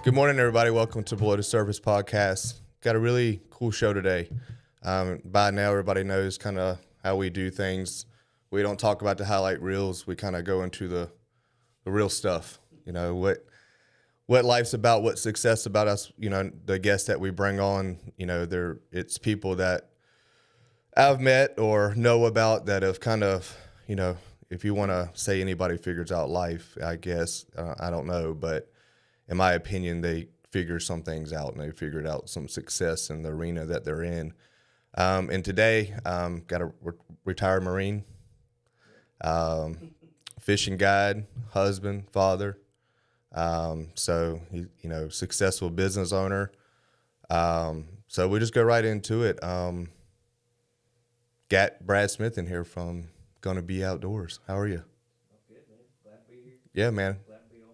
Good morning, everybody. Welcome to Below the Surface podcast. Got a really cool show today. By now, everybody knows kind of how we do things. We don't talk about the highlight reels. We kind of go into the real stuff. You know, what life's about, what success about us. You know, the guests that we bring on, you know, it's people that I've met or know about that have kind of, you know, if you want to say anybody figures out life, I guess, I don't know, but in my opinion, they figure some things out, and they figured out some success in the arena that they're in. And today, got a retired Marine, fishing guide, husband, father. So he, you know, successful business owner. So we just go right into it. Got Brad Smith in here from Gunny B Outdoors. How are you? Good, man. Glad to be here. Yeah, man. Glad to be on.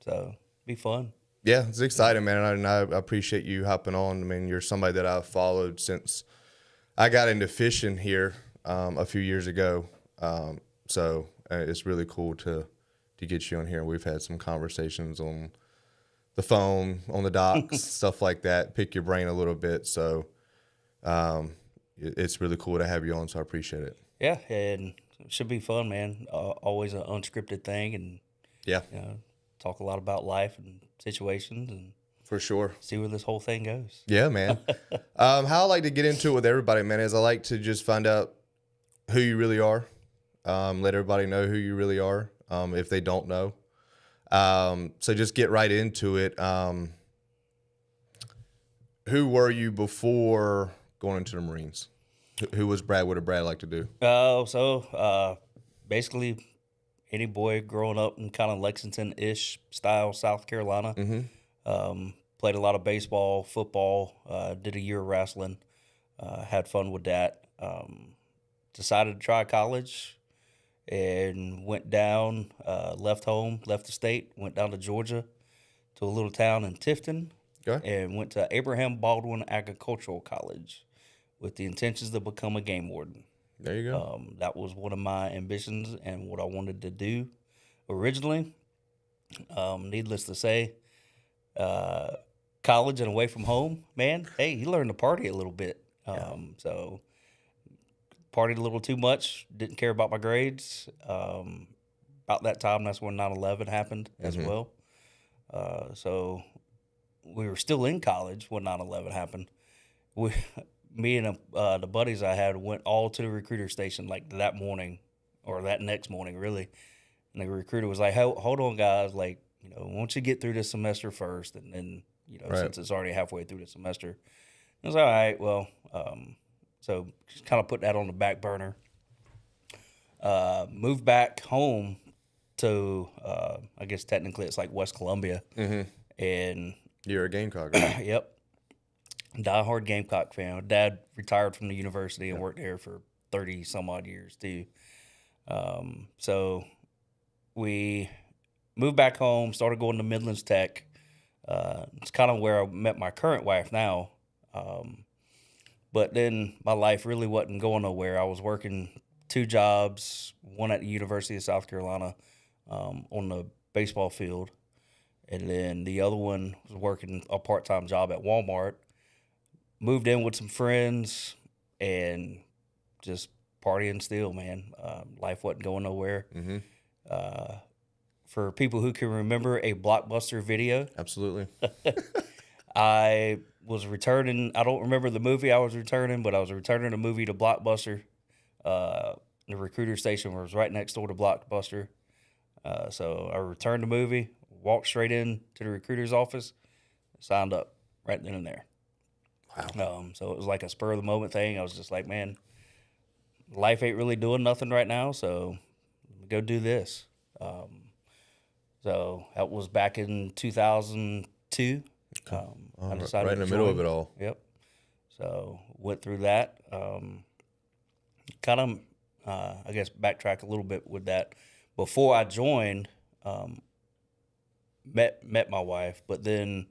So, be fun. Yeah, it's exciting, man, and I appreciate you hopping on. I mean, you're somebody that I've followed since I got into fishing here a few years ago. So it's really cool to get you on here. We've had some conversations on the phone, on the docks, stuff like that. Pick your brain a little bit. So it's really cool to have you on. So I appreciate it. Yeah, and it should be fun, man. Always an unscripted thing, and yeah, you know, talk a lot about life and situations, and for sure, see where this whole thing goes. Yeah, man. How I like to get into it with everybody, man, is I like to just find out who you really are. Let everybody know who you really are, if they don't know. So just get right into it. Who were you before going into the Marines? Who was Brad? What did Brad like to do? Basically, any boy growing up in kind of Lexington-ish style, South Carolina. Mm-hmm. Played a lot of baseball, football, did a year of wrestling, had fun with that. Decided to try college and went down, left home, left the state, went down to Georgia to a little town in Tifton, Okay. and went to Abraham Baldwin Agricultural College with the intentions to become a game warden. There you go. That was one of my ambitions and what I wanted to do originally. Needless to say, college and away from home, man, hey, you learn to party a little bit. So partied a little too much, didn't care about my grades. About that time, that's when 9/11 happened as well. So we were still in college when 9/11 happened. Me and the buddies I had went all to the recruiter station like that morning or that next morning, really. And the recruiter was like, hey, hold on, guys. Like, you know, once you get through this semester first, and then, you know, Right. since it's already halfway through the semester. I was all right, well, so just kind of put that on the back burner. Moved back home to, I guess technically it's like West Columbia. Mm-hmm. And You're a Gamecock, right? Yep. Diehard Gamecock fan. Dad retired from the university and worked there for 30 some odd years too. So we moved back home, started going to Midlands Tech. It's kind of where I met my current wife now. But then my life really wasn't going nowhere. I was working 2 jobs, one at the University of South Carolina on the baseball field, and then the other one was working a part-time job at Walmart. Moved in with some friends and just partying still, man. Life wasn't going nowhere. Mm-hmm. For people who can remember a Blockbuster video, Absolutely. I was returning. I don't remember the movie I was returning, but I was returning a movie to Blockbuster. The recruiter station was right next door to Blockbuster. So I returned the movie, walked straight in to the recruiter's office, signed up right then and there. Wow. So it was like a spur of the moment thing. I was just like, man, life ain't really doing nothing right now, so go do this. So that was back in 2002. I decided right in to the middle join. of it all. Yep. So went through that. Kind of, I guess, backtrack a little bit with that. Before I joined, met my wife, but then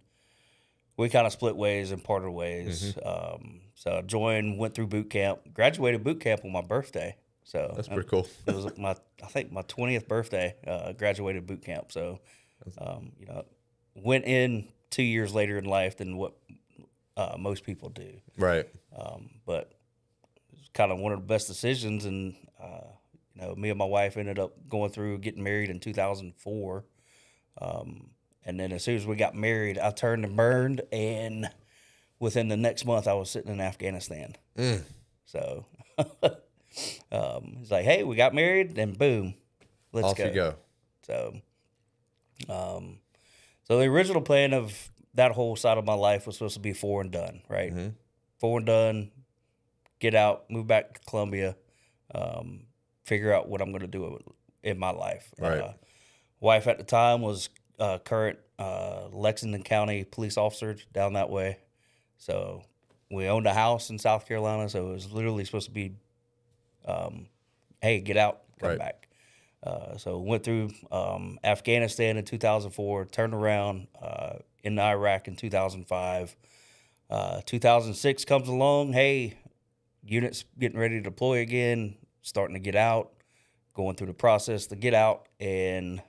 we kind of split ways and parted ways. So I joined, went through boot camp, graduated boot camp on my birthday. So That's pretty cool. It was I think my 20th birthday, graduated boot camp. So, went in 2 years later in life than what most people do. Right. But it's kind of one of the best decisions. And, me and my wife ended up going through getting married in 2004. And then as soon as we got married, I turned and burned. And within the next month, I was sitting in Afghanistan. So he's like, hey, we got married. And boom, let's Off go. you go. So, so the original plan of that whole side of my life was supposed to be 4 and done, right? 4 and done, get out, move back to Columbia, figure out what I'm going to do in my life. Right. Wife at the time was current Lexington County police officer down that way. So we owned a house in South Carolina, so it was literally supposed to be, hey, get out, come back. So went through Afghanistan in 2004, turned around in Iraq in 2005. 2006 comes along, hey, units getting ready to deploy again, starting to get out, going through the process to get out, and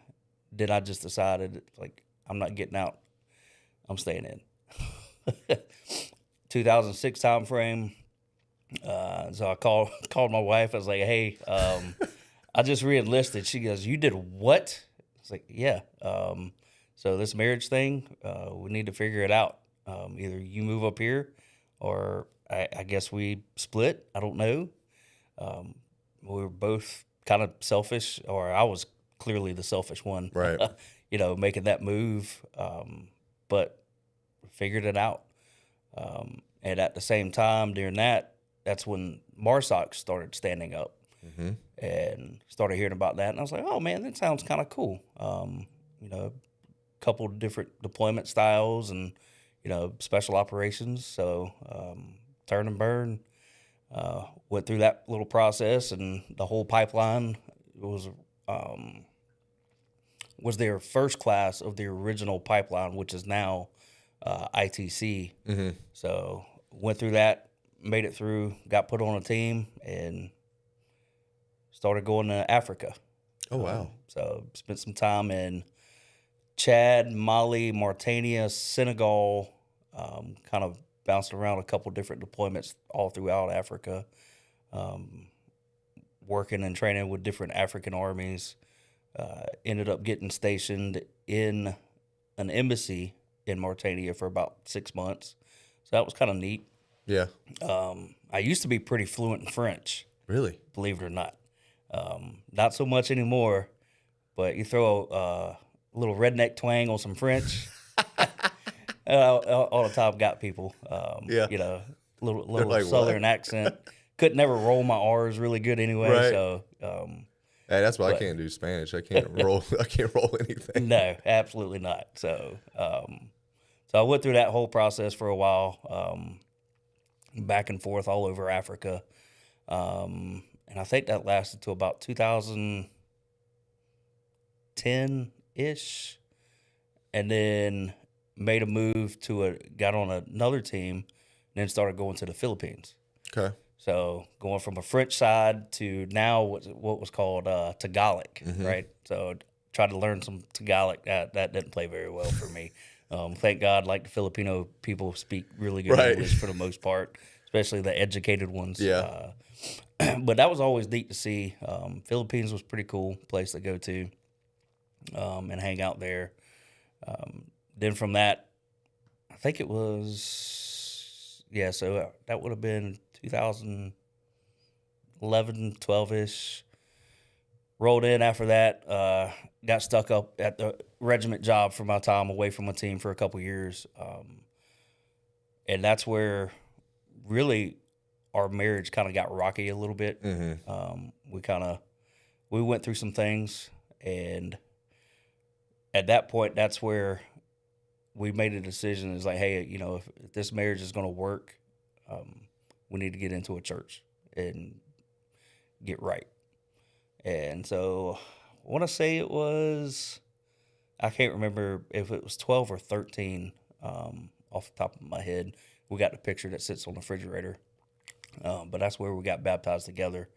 then I just decided, like, I'm not getting out, I'm staying in. 2006 time frame. So I called my wife. I was like, hey, I just re-enlisted. She goes, you did what? I was like, yeah. So this marriage thing, we need to figure it out. Either you move up here or I guess we split. I don't know. We were both kind of selfish, or I was clearly the selfish one, Right. Making that move. But figured it out. And at the same time during that's when MARSOC started standing up. And started hearing about that. And I was like, oh, man, that sounds kind of cool. A couple of different deployment styles and, special operations. So turn and burn, went through that little process, and the whole pipeline was their first class of the original pipeline, which is now ITC. So went through that, made it through, got put on a team, and started going to Africa. Oh, wow. So spent some time in Chad, Mali, Mauritania, Senegal, kind of bounced around a couple different deployments all throughout Africa, working and training with different African armies. Ended up getting stationed in an embassy in Mauritania for about 6 months. So that was kind of neat. Yeah. I used to be pretty fluent in French. Really? Believe it or not. Not so much anymore, but you throw a little redneck twang on some French, all the time got people. Yeah. Little like, southern what? accent. Could never roll my R's really good anyway. Right. So, Hey, that's why I can't do Spanish. I can't roll. I can't roll anything. no, absolutely not. So, so I went through that whole process for a while, back and forth all over Africa. And I think that lasted to about 2010-ish. And then made a move got on another team, and then started going to the Philippines. Okay. So going from a French side to now what was called Tagalog, right? So tried to learn some Tagalog. That didn't play very well for me. Thank God, like the Filipino people speak really good Right. English for the most part, especially the educated ones. Yeah. But that was always neat to see. Philippines was a pretty cool place to go to and hang out there. Then from that, I think it was, so that would have been 2011, 12-ish. Rolled in after that, got stuck up at the regiment job for my time away from my team for a couple years. And that's where really our marriage kind of got rocky a little bit. We went through some things, and at that point, that's where we made a decision. It's like, hey, if this marriage is going to work, we need to get into a church and get right. And so I want to say it was, I can't remember if it was 12 or 13 off the top of my head. We got the picture that sits on the refrigerator. But that's where we got baptized together.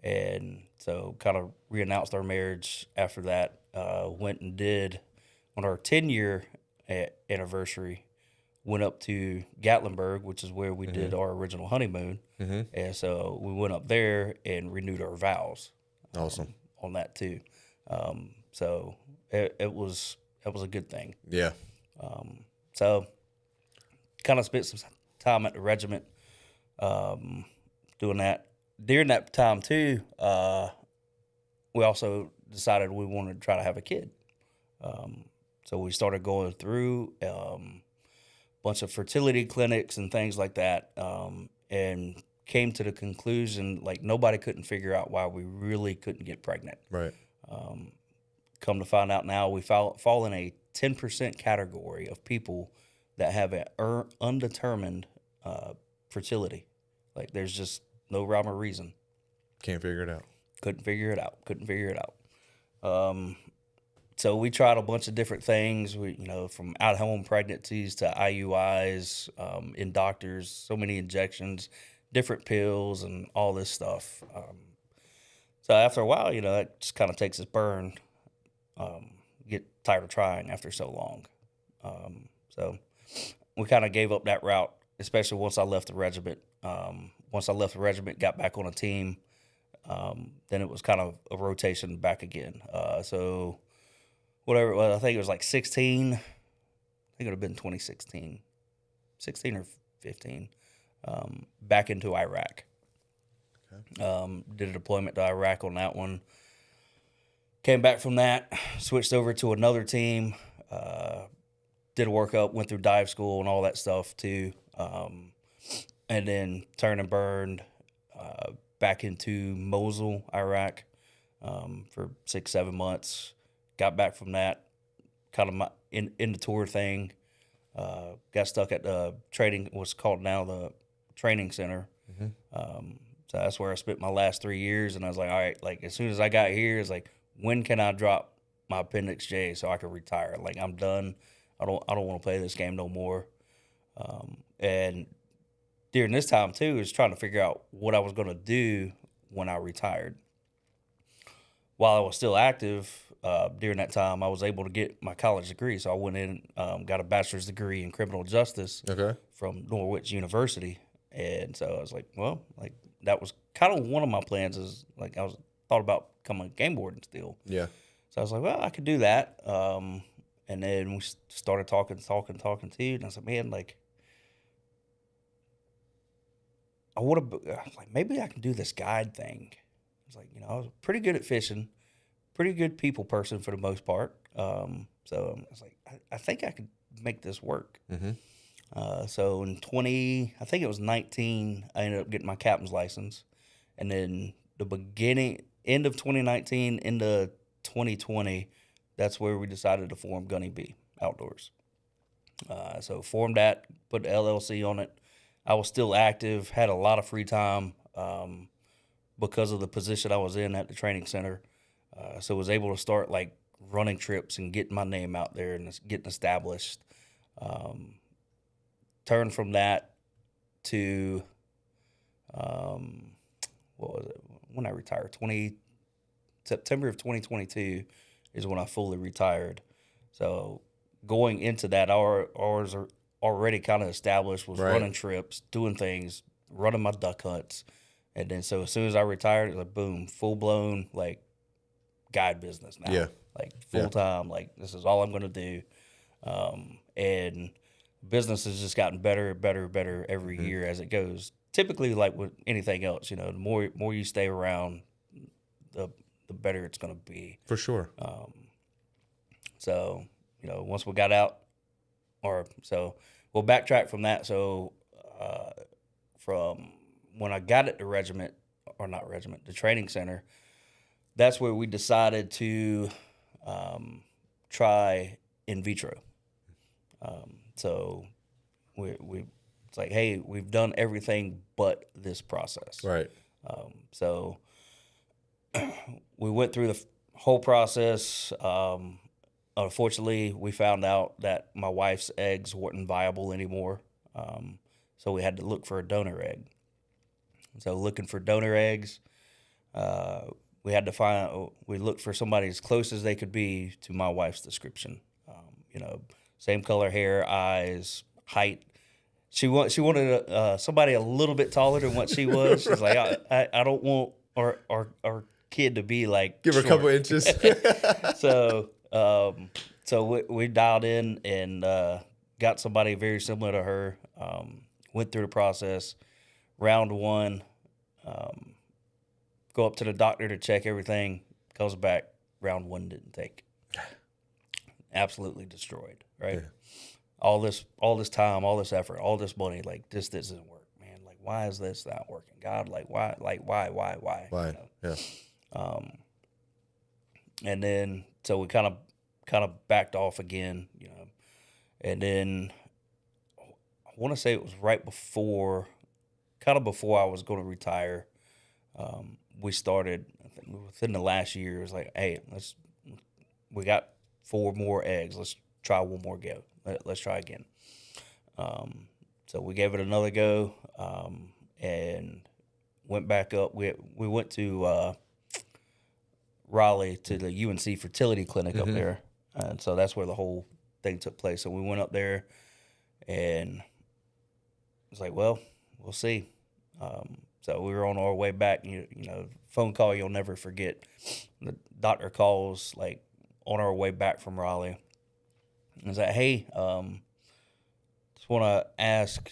And so kind of re-announced our marriage after that. Went and did, on our 10-year anniversary, went up to Gatlinburg, which is where we did our original honeymoon. And so we went up there and renewed our vows. Awesome. On that too. So it was a good thing. Yeah. So kind of spent some time at the regiment doing that. During that time too, we also decided we wanted to try to have a kid. So we started going through a bunch of fertility clinics and things like that, and came to the conclusion like nobody couldn't figure out why we really couldn't get pregnant. Right. Come to find out now, we fall in a 10% category of people that have an undetermined fertility. Like there's just no rhyme or reason. Can't figure it out. Couldn't figure it out. So we tried a bunch of different things. We, from at-home pregnancies to IUIs, in doctors, so many injections, different pills, and all this stuff. So after a while, that just kind of takes its burn. Get tired of trying after so long. So we kind of gave up that route, especially once I left the regiment. Once I left the regiment, got back on a team, then it was kind of a rotation back again. So whatever it was, I think it was like 16. I think it would have been 2016, 16 or 15, back into Iraq. Okay. Did a deployment to Iraq on that one. Came back from that, switched over to another team, did a workup, went through dive school and all that stuff too, and then turned and burned back into Mosul, Iraq, for 6-7 months. Got back from that, kind of in the tour thing. Got stuck at the what's called now the training center. So that's where I spent my last 3 years. And I was like, all right, like as soon as I got here, it's like, when can I drop my Appendix J so I can retire? Like I'm done. I don't want to play this game no more. And during this time too, is trying to figure out what I was going to do when I retired. While I was still active, during that time, I was able to get my college degree. So I went in, got a bachelor's degree in criminal justice from Norwich University. And so I was like, well, like that was kind of one of my plans is like I was thought about becoming a game warden still. Yeah. So I was like, well, I could do that. And then we started talking to you. And I was like, man, like, I want to, like, maybe I can do this guide thing. I was like, I was pretty good at fishing, pretty good people person for the most part. So I was like, I think I could make this work. So in I think it was 19, I ended up getting my captain's license. And then end of 2019 into 2020, that's where we decided to form Gunny B Outdoors. So formed that, put the LLC on it. I was still active, had a lot of free time because of the position I was in at the training center. So was able to start like running trips and getting my name out there and getting established. Turned from that to, what was it? When I retired, September of 2022 is when I fully retired. So going into that, ours are already kind of established, was running trips, doing things, running my duck hunts. And then so as soon as I retired, it was like, boom, full-blown, like, guide business now. Yeah. Like, full-time, like, this is all I'm going to do. And business has just gotten better, every year as it goes. Typically, like with anything else, the more you stay around, the better it's going to be. For sure. So, once we got out, we'll backtrack from that. So, from when I got at the the training center, that's where we decided to try in vitro. So it's like, hey, we've done everything but this process. Right. So we went through the whole process. Unfortunately, we found out that my wife's eggs weren't viable anymore. So we had to look for a donor egg. So looking for donor eggs, we looked for somebody as close as they could be to my wife's description. same color hair, eyes, height. She wanted somebody a little bit taller than what she was. She's like, I don't want our kid to be like Give her a short. couple inches. So we dialed in and got somebody very similar to her. Went through the process. Round one, go up to the doctor to check everything. Comes back, round one didn't take. Absolutely destroyed, right? Yeah. All this time, all this effort, all this money, like this doesn't work, man. Like, why is this not working? God, like, why? Why? You know? Yeah. And then so we kind of backed off again, you know. And then I want to say it was right before, kind of before I was going to retire. We started, I think within the last year. It was like, hey, we got 4 more eggs. Let's try one more go. Let's try again. So we gave it another go, and went back up. We went to Raleigh to the UNC fertility clinic up there, and so that's where the whole thing took place. So we went up there, and it was like, well, we'll see. So we were on our way back. You know, phone call you'll never forget. The doctor calls like on our way back from Raleigh. And was like, hey, just want to ask,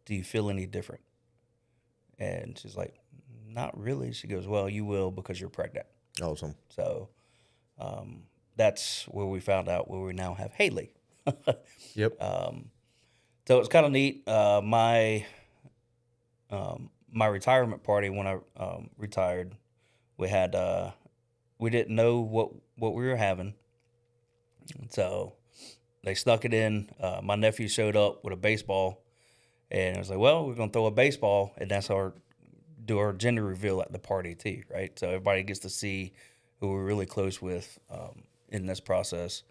do you feel any different? And she's like, not really. She goes, well, you will because you're pregnant. Awesome. So that's where we found out where we now have Haley. Yep. So it's kind of neat. My retirement party when I retired, we had we didn't know what we were having, so they snuck it in. My nephew showed up with a baseball, and I was like, "Well, we're gonna throw a baseball, and that's our gender reveal at the party too, right? So everybody gets to see who we're really close with in this process."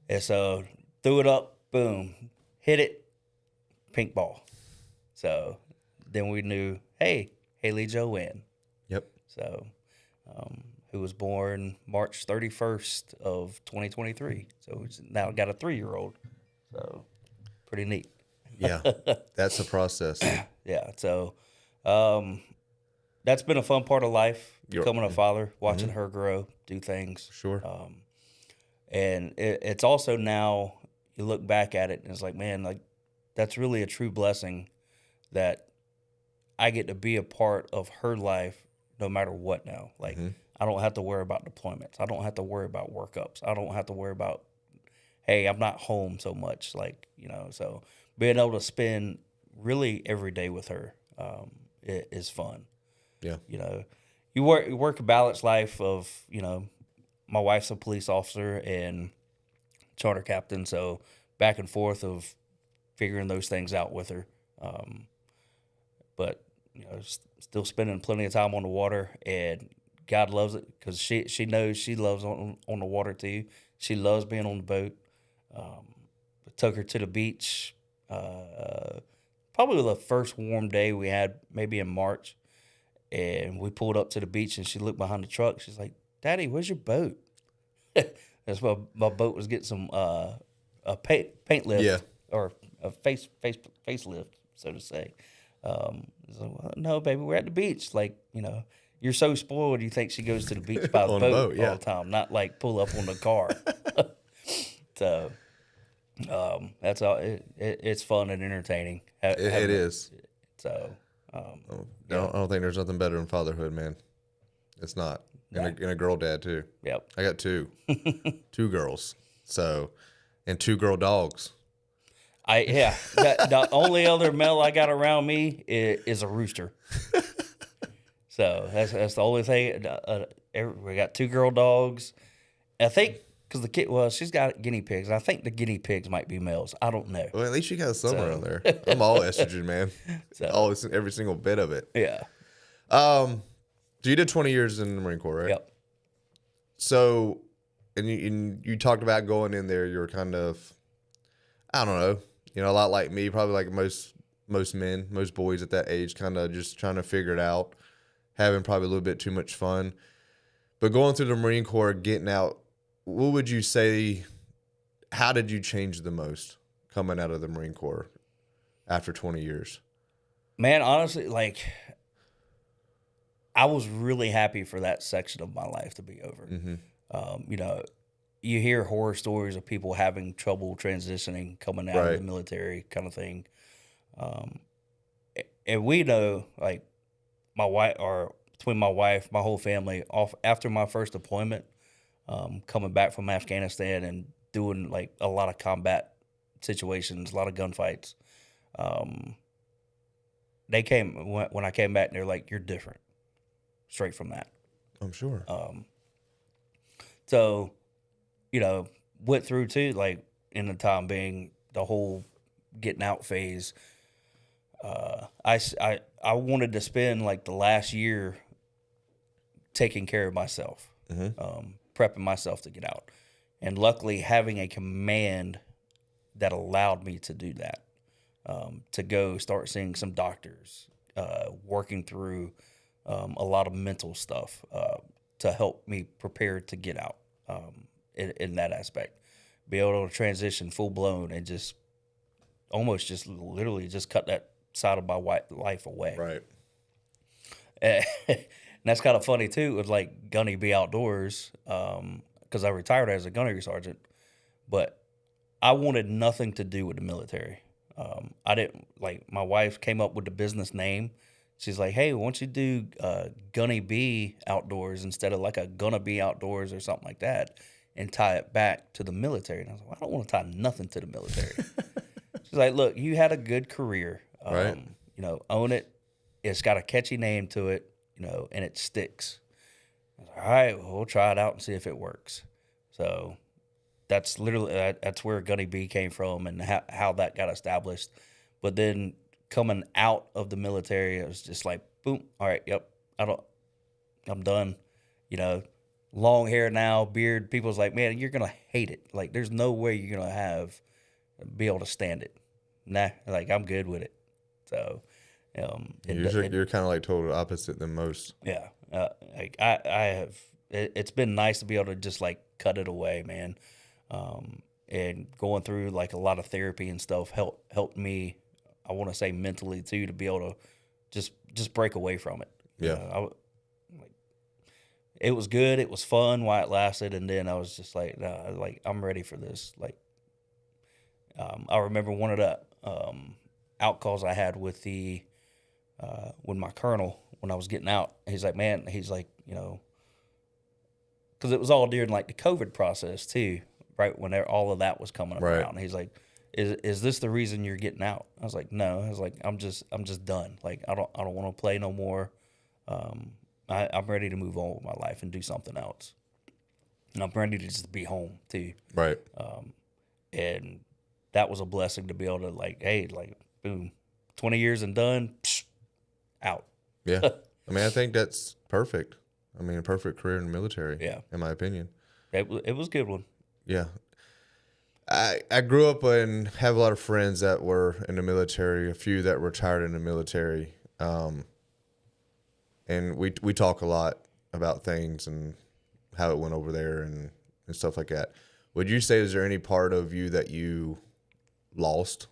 And so threw it up, boom, hit it, pink ball. So then we knew, hey, Haley Joanne. Yep. So, who was born March 31st of 2023. So he's now got a 3-year-old. So pretty neat. Yeah, that's the process. Yeah. So that's been a fun part of life, becoming a father, watching her grow, do things. Sure. And it's also now you look back at it and it's like, man, like that's really a true blessing that I get to be a part of her life no matter what now. Like, I don't have to worry about deployments. I don't have to worry about workups. I don't have to worry about, hey, I'm not home so much. Like, you know, so being able to spend really every day with her is fun. Yeah. You know, you work a balanced life of, you know, my wife's a police officer and charter captain. So back and forth of figuring those things out with her. But you know, still spending plenty of time on the water, and God loves it because she knows she loves on the water too. She loves being on the boat. Took her to the beach. Probably the first warm day we had, maybe in March, and we pulled up to the beach, and she looked behind the truck. She's like, "Daddy, where's your boat?" That's why my boat was getting some a paint lift or a facelift, so to say. So, well, no, baby, we're at the beach. Like, you know, you're so spoiled. You think she goes to the beach by the boat all the time, not like pull up on the car. So, that's all. It's fun and entertaining. It is. So, I don't think there's nothing better than fatherhood, man. It's not. And a girl dad too. Yep. I got 2, 2 girls. So, and 2 girl dogs. The only other male I got around me is a rooster. So that's the only thing. We got 2 girl dogs. I think because the kid, she's got guinea pigs. I think the guinea pigs might be males. I don't know. Well, at least you got some around there. I'm all estrogen, man. Every single bit of it. Yeah. So you did 20 years in the Marine Corps, right? Yep. So, and you talked about going in there. You were kind of, I don't know, a lot like me, probably like most men, most boys at that age, kind of just trying to figure it out, having probably a little bit too much fun. But going through the Marine Corps, getting out, what would you say how did you change the most coming out of the Marine Corps after 20 years? Man, honestly, like, I was really happy for that section of my life to be over. You know, you hear horror stories of people having trouble transitioning, coming out of the military kind of thing. And we know, like, my wife, or between my wife, my whole family, off after my first deployment, coming back from Afghanistan and doing like a lot of combat situations, a lot of gunfights. They came when I came back, and they're like, "You're different," straight from that. I'm sure. So, you know, went through too, like, in the time being, the whole getting out phase. I wanted to spend like the last year taking care of myself, prepping myself to get out, and luckily having a command that allowed me to do that. To go start seeing some doctors, working through a lot of mental stuff to help me prepare to get out in that aspect. Be able to transition full blown and just almost just literally just cut that side of my life away. Right. And that's kind of funny too with like Gunny B Outdoors, because I retired as a gunnery sergeant, but I wanted nothing to do with the military. I didn't, like, my wife came up with the business name. She's like, "Hey, why don't you do Gunny B Outdoors instead of like a Gunna B Outdoors or something like that, and tie it back to the military?" And I was like, "I don't want to tie nothing to the military." She's like, "Look, you had a good career. Right. You know, own it. It's got a catchy name to it, you know, and it sticks." I was like, "All right, well, we'll try it out and see if it works." So that's literally that's where Gunny B came from and how that got established. But then coming out of the military, it was just like, boom, all right, yep, I'm done. You know, long hair now, beard. People's like, "Man, you're gonna hate it. Like, there's no way you're gonna be able to stand it." Nah, like, I'm good with it. So, You're kind of like total opposite than most. yeah, like I have. It's been nice to be able to just like cut it away, man. And going through like a lot of therapy and stuff helped me. I want to say mentally too, to be able to just break away from it. Yeah. It was good. It was fun while it lasted, and then I was just like, nah, like, I'm ready for this. Like, I remember one of the out calls I had with my colonel when I was getting out. He's like, "Man," he's like, you know, because it was all during like the COVID process too, right when all of that was coming around. And he's like, "Is this the reason you're getting out?" I was like, "No." I was like, I'm just done. Like, I don't want to play no more. I'm ready to move on with my life and do something else. And I'm ready to just be home too." Right. And that was a blessing to be able to, like, hey, like, boom, 20 years and done, out. Yeah. I mean, I think that's perfect. I mean, a perfect career in the military. Yeah. In my opinion. It was a good one. Yeah. I grew up and have a lot of friends that were in the military, a few that retired in the military. And we talk a lot about things and how it went over there and stuff like that. Would you say, is there any part of you that you lost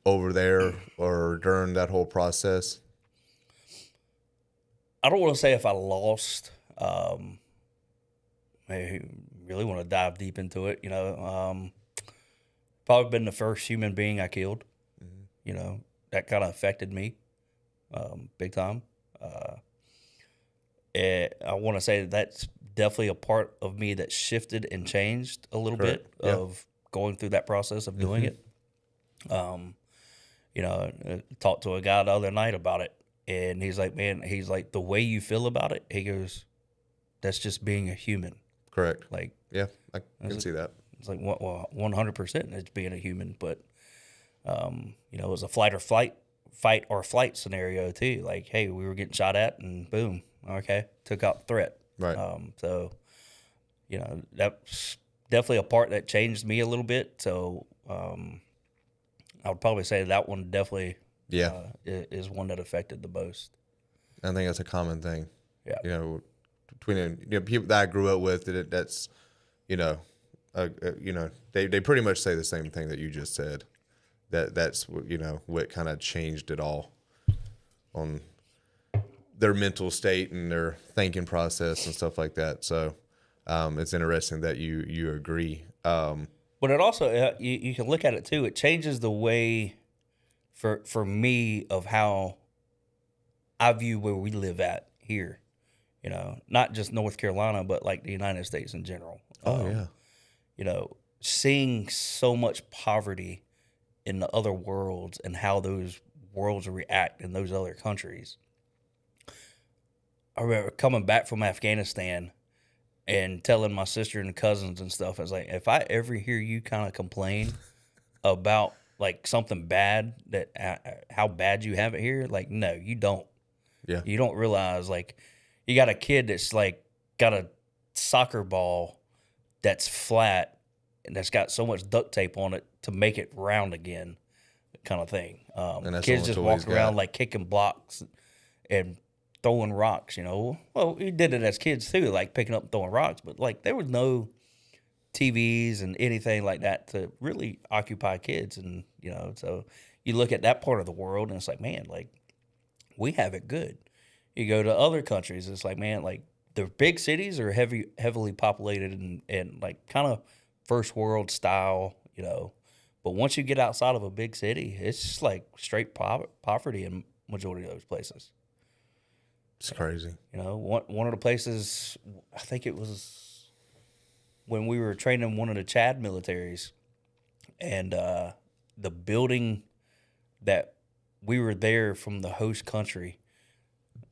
over there or during that whole process? I don't want to say if I lost. I really want to dive deep into it. You know, probably been the first human being I killed. You know, that kind of affected me big time. I want to say that's definitely a part of me that shifted and changed a little bit of going through that process of doing it. You know, I talked to a guy the other night about it, and he's like, "Man," he's like, "the way you feel about it," he goes, "that's just being a human." Correct. Like, yeah, I can see that. It's like, well, 100% it's being a human, but you know, it was a fight or flight scenario too. Like, hey, we were getting shot at, and boom, okay, took out the threat. Right. So, you know, that's definitely a part that changed me a little bit. So, I would probably say that one definitely, is one that affected the most. I think that's a common thing. Yeah. You know, between people that I grew up with, that's, you know, they pretty much say the same thing that you just said. That's what kind of changed it all on their mental state and their thinking process and stuff like that. So it's interesting that you agree. But it also you can look at it too. It changes the way for me of how I view where we live at here. Not just North Carolina, but like the United States in general. Seeing so much poverty in the other worlds and how those worlds react in those other countries. I remember coming back from Afghanistan and telling my sister and cousins and stuff, I was like, if I ever hear you kind of complain about like something bad, that how bad you have it here, like, no, you don't. Yeah. You don't realize, like, you got a kid that's like got a soccer ball that's flat and that's got so much duct tape on it to make it round again, kind of thing. And kids just walk around like kicking blocks and throwing rocks, Well, we did it as kids too, like picking up and throwing rocks, but like there was no TVs and anything like that to really occupy kids. And, so you look at that part of the world and it's like, man, like we have it good. You go to other countries, it's like, man, like the big cities are heavily populated and like kind of first world style, but once you get outside of a big city, it's just like straight poverty in majority of those places. It's crazy. One of the places, I think it was when we were training one of the Chad militaries, and the building that we were there from the host country,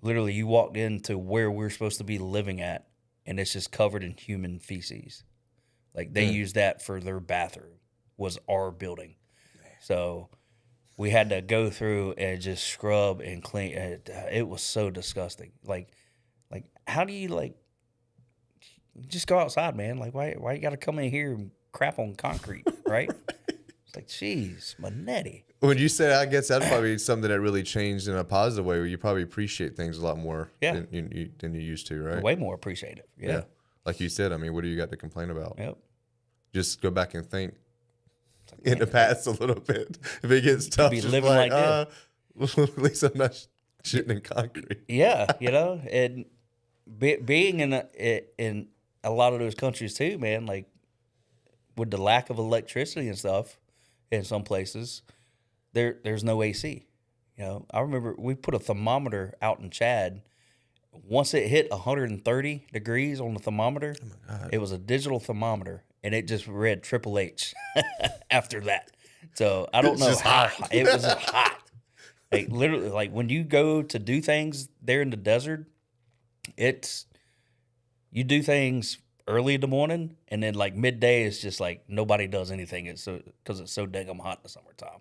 literally you walked into where we're supposed to be living at, and it's just covered in human feces. Like they used that for their bathroom, was our building. So we had to go through and just scrub and clean. It was so disgusting. Like how do you just go outside, man? Like why you got to come in here and crap on concrete, right? It's like, geez, Manetti. When you say, I guess that's probably something that really changed in a positive way, where you probably appreciate things a lot more than you used to, right? Way more appreciative. Yeah. Like you said, I mean, what do you got to complain about? Yep. Just go back and think in the past a little bit. If it gets tough, be just living like at least I'm not shitting in concrete. Yeah, and being in a lot of those countries too, man, like with the lack of electricity and stuff in some places, there's no AC. I remember we put a thermometer out in Chad. Once it hit 130 degrees on the thermometer, it was a digital thermometer, and it just read Triple H after that. So I don't know how it was hot. Like literally, like when you go to do things there in the desert, you do things early in the morning, and then like midday is just like nobody does anything. It's because it's so daggum hot in the summertime,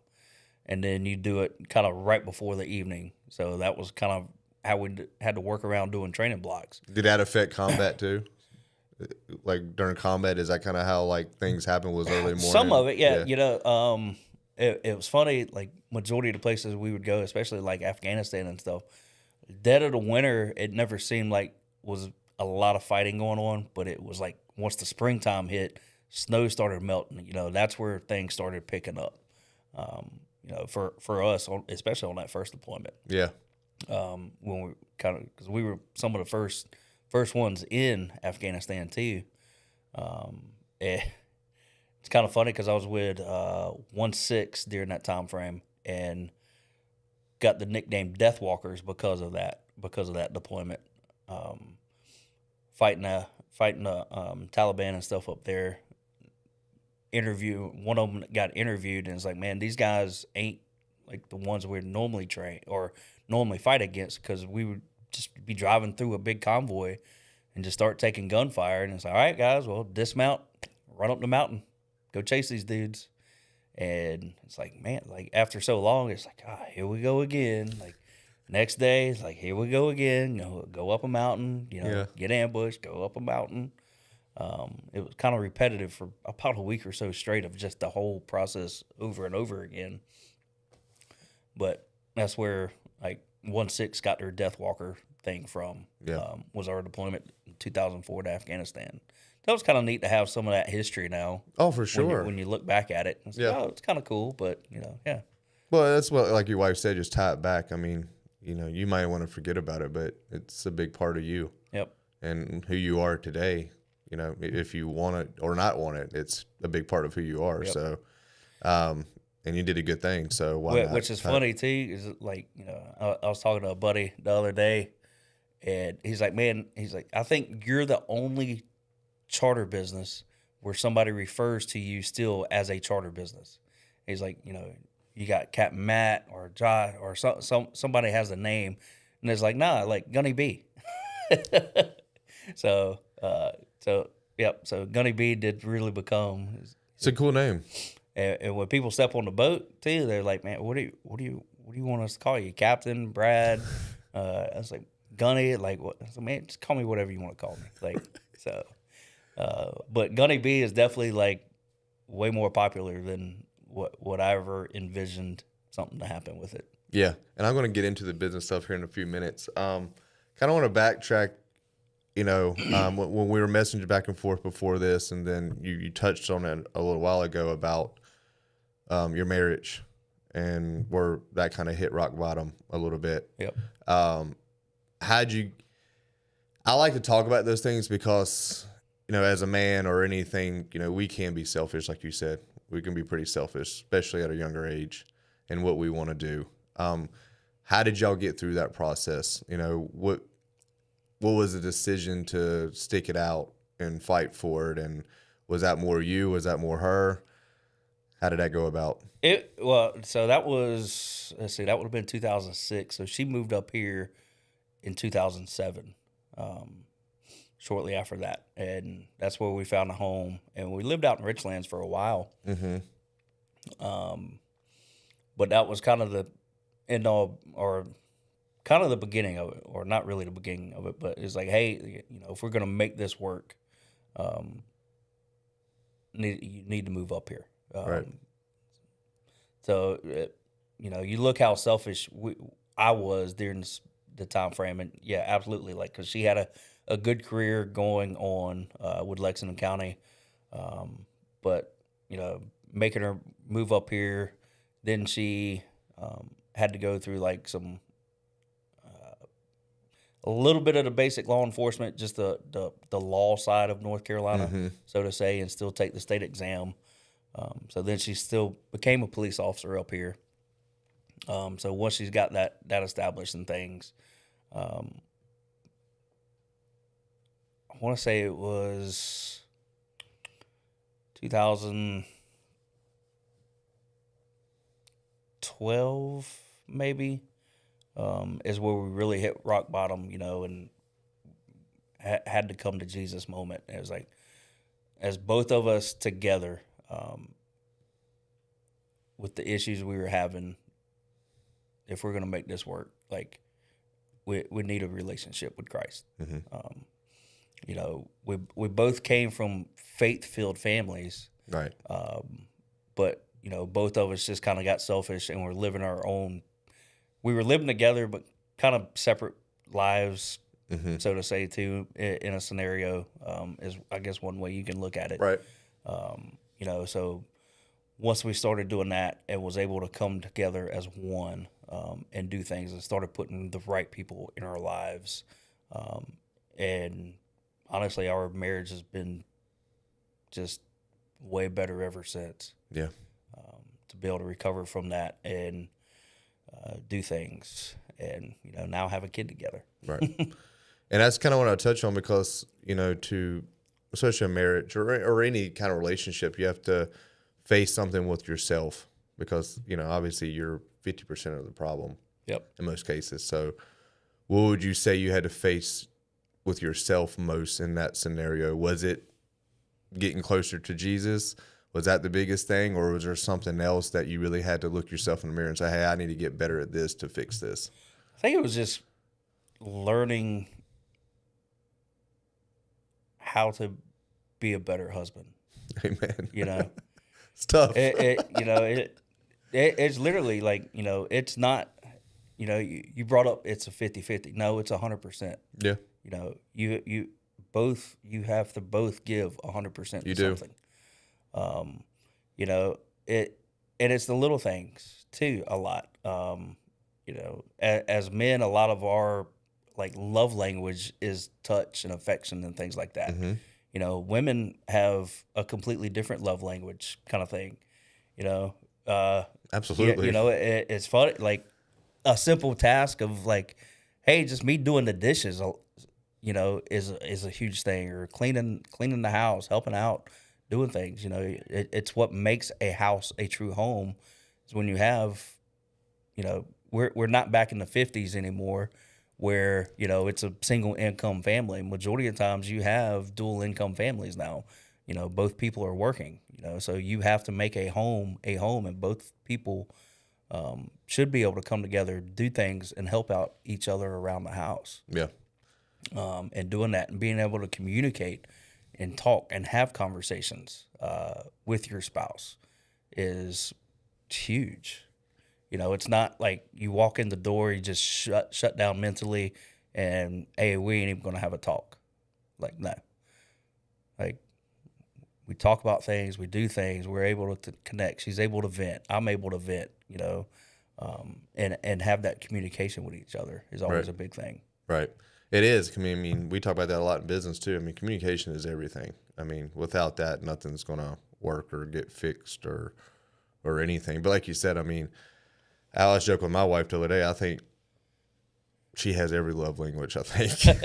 and then you do it kind of right before the evening. So that was kind of how we had to work around doing training blocks. Did that affect combat too? Like during combat, is that kind of how like things happen? Was early morning? Some of it, yeah. It was funny. Like majority of the places we would go, especially like Afghanistan and stuff, dead of the winter, it never seemed like was a lot of fighting going on. But it was like once the springtime hit, snow started melting. That's where things started picking up. For us, especially on that first deployment. Yeah. When we because we were some of the first ones in Afghanistan too. It's kind of funny because I was with 1-6 during that time frame and got the nickname Death Walkers because of that deployment. Fighting the Taliban and stuff up there. One of them got interviewed and it's like, man, these guys ain't like the ones we normally train or normally fight against, because we would just be driving through a big convoy and just start taking gunfire. And it's like, all right, guys, well, dismount, run up the mountain, go chase these dudes. And it's like, man, like after so long, it's like, here we go again. Like next day, it's like, here we go again. Go up a mountain, get ambushed, go up a mountain. It was kind of repetitive for about a week or so straight of just the whole process over and over again. But that's where like 1-6 got their Death Walker thing from. Yeah. Was our deployment in 2004 to Afghanistan. That was kind of neat to have some of that history now. Oh, for sure. When you look back at it, it's like, Yeah. oh, it's kind of cool, but yeah. Well, that's what, like your wife said, just tie it back. I mean, you might want to forget about it, but it's a big part of you. Yep. And who you are today. If you want it or not want it, it's a big part of who you are. Yep. So, and you did a good thing. So why not? Which is funny too, is like, I was talking to a buddy the other day, and he's like, man, I think you're the only charter business where somebody refers to you still as a charter business. He's like, you got Captain Matt or Josh or somebody has a name, and it's like, nah, like Gunny B. So Gunny B did really become. It's a cool name. And when people step on the boat too, they're like, man, what do you want us to call you, Captain Brad? I was like, Gunny, like what? I said, man, just call me whatever you want to call me. Like so. But Gunny B is definitely like way more popular than what I ever envisioned something to happen with it. Yeah, and I'm going to get into the business stuff here in a few minutes. Kind of want to backtrack, when we were messaging back and forth before this, and then you touched on it a little while ago about your marriage and where that kind of hit rock bottom a little bit. Yep. I like to talk about those things because, as a man or anything, we can be selfish, like you said. We can be pretty selfish, especially at a younger age, and what we want to do. How did y'all get through that process? What was the decision to stick it out and fight for it? And was that more you? Was that more her? How did that go about? So that was, that would have been 2006. So she moved up here in 2007. Shortly after that, and that's where we found a home, and we lived out in Richlands for a while. Mm-hmm. But that was kind of the end all, or kind of the beginning of it, or not really the beginning of it, but it's like, hey, if we're gonna make this work, you need to move up here. Right. So, you look how selfish I was during the time frame, and yeah, absolutely, like because she had a good career going on with Lexington County, but making her move up here, then she had to go through like some a little bit of the basic law enforcement, just the law side of North Carolina, mm-hmm. so to say, and still take the state exam. So then she still became a police officer up here. So once she's got that established and things. I want to say it was 2012, maybe, is where we really hit rock bottom, and had to come to Jesus moment. It was like, as both of us together, with the issues we were having, if we're going to make this work, like, we need a relationship with Christ. Mm-hmm. We both came from faith-filled families, right? But both of us just kind of got selfish, and we're living our own. We were living together, but kind of separate lives, mm-hmm. so to say, too. In a scenario, is I guess one way you can look at it, right? So once we started doing that, and was able to come together as one, and do things, and started putting the right people in our lives, and honestly, our marriage has been just way better ever since. Yeah. To be able to recover from that and do things, and now have a kid together. Right. And that's kind of what I touch on, because to especially a marriage or any kind of relationship, you have to face something with yourself, because obviously you're 50% of the problem. Yep. In most cases. So, what would you say you had to face with yourself most in that scenario? Was it getting closer to Jesus? Was that the biggest thing, or was there something else that you really had to look yourself in the mirror and say, hey, I need to get better at this to fix this? I think it was just learning how to be a better husband. Amen. It's tough. It's literally like, it's not you know, you brought up it's a 50-50. No, it's 100%. Yeah. You know, you have to both give 100% to You do. something. You know, and it's the little things too, a lot. You know, as men, a lot of our like love language is touch and affection and things like that. Mm-hmm. You know, women have a completely different love language kind of thing. You know, Absolutely. you know, it's fun. Like a simple task of like, hey, just me doing the dishes, you know, is a huge thing, or cleaning the house, helping out, doing things. You know, it's what makes a house a true home. Is when you have, you know, we're not back in the 50s anymore, where you know it's a single income family. Majority of times you have dual income families now. You know, both people are working. You know, so you have to make a home, and both people should be able to come together, do things, and help out each other around the house. Yeah. And doing that and being able to communicate and talk and have conversations with your spouse is huge. You know, it's not like you walk in the door, you just shut down mentally, and hey, we ain't even gonna have a talk. Like, no. Like, we talk about things, we do things, we're able to connect. She's able to vent. I'm able to vent. You know, and have that communication with each other is always Right. a big thing. Right. It is. I mean, we talk about that a lot in business too. I mean, communication is everything. I mean, without that, nothing's going to work or get fixed or anything. But like you said, I mean, I was joking with my wife the other day. I think she has every love language, I think.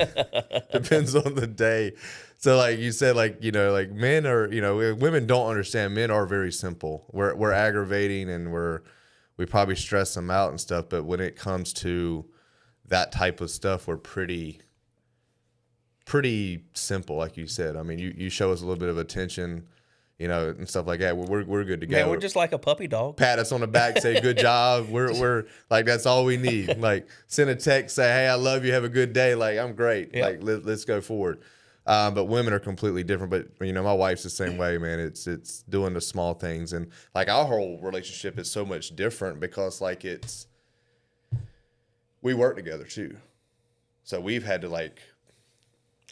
Depends on the day. So like you said, like, you know, like men are, you know, women don't understand. Men are very simple. We're aggravating and we probably stress them out and stuff. But when it comes to that type of stuff, we're pretty simple, like you said. I mean, you show us a little bit of attention, you know, and stuff like that. We're good to go. Man, we're just like a puppy dog. Pat us on the back, say good job. We're like, that's all we need. Like, send a text, say, hey, I love you, have a good day. Like, I'm great. Yep. Like, let's go forward. But women are completely different. But you know, my wife's the same way, man. It's doing the small things, and like our whole relationship is so much different because like we work together too, so we've had to like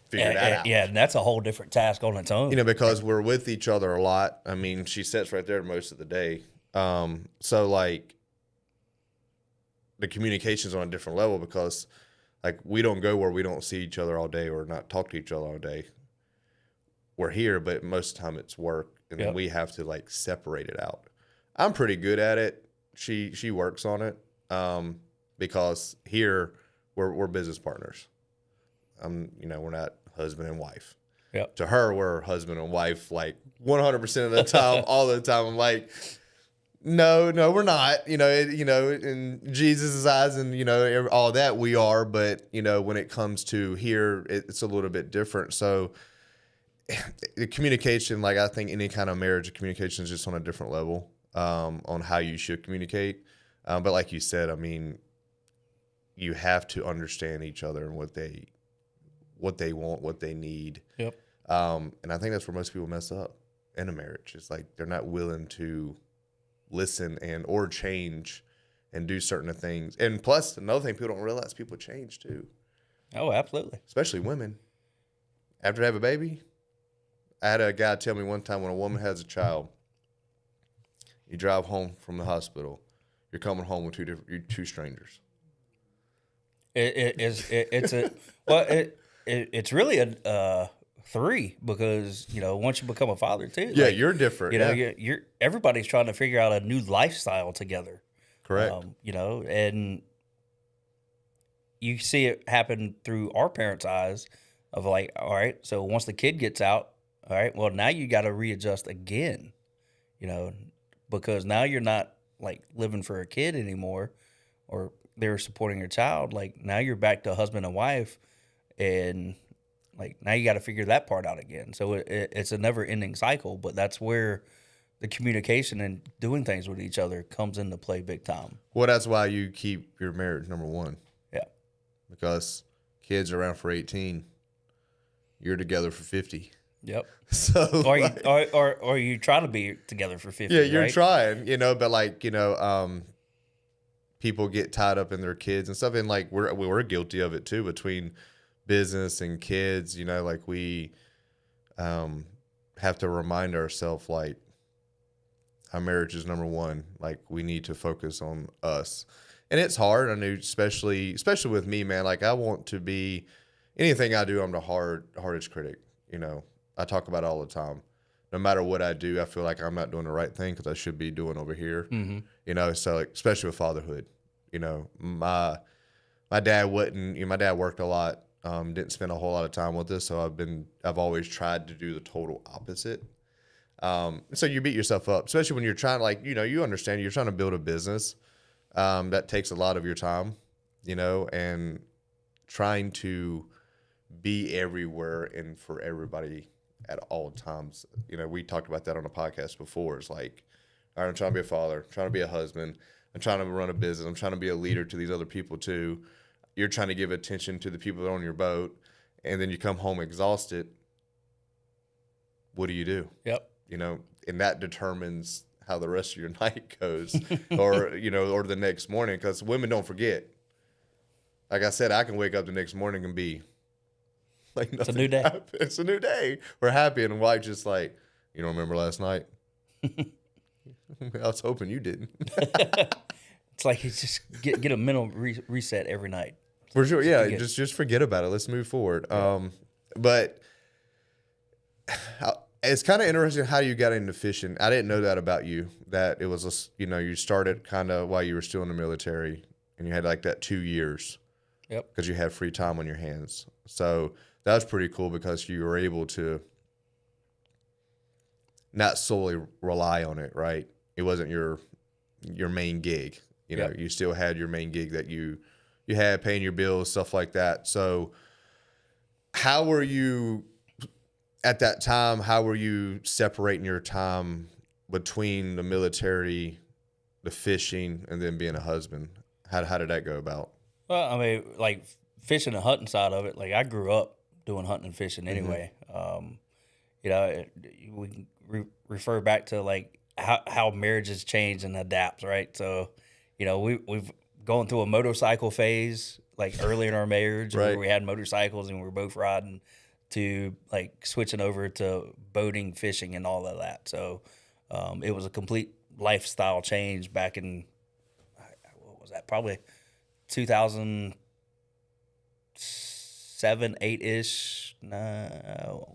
figure that out. Yeah, and that's a whole different task on its own. You know, because we're with each other a lot. I mean, she sits right there most of the day. So like the communication's on a different level because like we don't go where we don't see each other all day or not talk to each other all day. We're here, but most of the time it's work, and then we have to like separate it out. I'm pretty good at it. She works on it because here we're business partners. You know, we're not husband and wife. Yep. To her, we're husband and wife like 100% of the time, all the time. I'm like, no, we're not. You know, in Jesus' eyes, and you know, all that we are. But you know, when it comes to here, it's a little bit different. So, the communication, like I think any kind of marriage, communication is just on a different level on how you should communicate. But like you said, I mean, you have to understand each other and what they want, what they need. Yep. And I think that's where most people mess up in a marriage. It's like they're not willing to listen or change and do certain things. And plus, another thing people don't realize, people change too. Oh, absolutely. Especially women. After they have a baby, I had a guy tell me one time when a woman has a child, you drive home from the hospital, you're coming home with two strangers. It's really a three, because you know, once you become a father too. Yeah, like, you're different. You know, yeah. you're everybody's trying to figure out a new lifestyle together. Correct. You know, and you see it happen through our parents' eyes of like, all right, so once the kid gets out, all right, well now you got to readjust again. You know, because now you're not like living for a kid anymore, or they're supporting your child. Like now you're back to husband and wife, and like now you got to figure that part out again. So it's a never ending cycle, but that's where the communication and doing things with each other comes into play big time. Well, that's why you keep your marriage number one. Yeah. Because kids are around for 18. You're together for 50. Yep. So or you try to be together for 50. yeah, you're right? trying, you know, but like, you know, people get tied up in their kids and stuff. And like, we're guilty of it too, between business and kids, you know, like we have to remind ourselves, like, our marriage is number one. Like, we need to focus on us. And it's hard. I know, especially with me, man, like I want to be, anything I do, I'm the hardest critic. You know, I talk about it all the time. No matter what I do, I feel like I'm not doing the right thing because I should be doing over here. Mm-hmm. You know, so like, especially with fatherhood, you know, my dad wouldn't, you know, my dad worked a lot, didn't spend a whole lot of time with us. So I've always tried to do the total opposite. So you beat yourself up, especially when you're trying, like, you know, you understand you're trying to build a business, that takes a lot of your time, you know, and trying to be everywhere and for everybody at all times. You know, we talked about that on the podcast before. It's like, all right, I'm trying to be a father, I'm trying to be a husband, I'm trying to run a business, I'm trying to be a leader to these other people too. You're trying to give attention to the people that are on your boat, and then you come home exhausted. What do you do? Yep. You know, and that determines how the rest of your night goes, or, you know, or the next morning, because women don't forget. Like I said, I can wake up the next morning and be like, it's a new day. Happened. It's a new day. We're happy, and wife just like, you don't remember last night? I was hoping you didn't. It's like you just get a mental reset every night. For sure, yeah. Just forget about it. Let's move forward. Yeah. But it's kind of interesting how you got into fishing. I didn't know that about you. That it was, you know, you started kind of while you were still in the military, and you had like that 2 years. Yep. Because you had free time on your hands. So that was pretty cool because you were able to not solely rely on it, right? It wasn't your main gig. You know, you still had your main gig that you had, paying your bills, stuff like that. So how were you at that time? How were you separating your time between the military, the fishing, and then being a husband? How did that go about? Well, I mean, like fishing and hunting side of it, like I grew up doing hunting and fishing anyway. Mm-hmm. You know, we can refer back to like how marriages change and adapts, right? So, you know, we've gone through a motorcycle phase like early in our marriage, right, where we had motorcycles and we were both riding, to like switching over to boating, fishing, and all of that. So it was a complete lifestyle change back in, what was that? Probably 2007, 8-ish,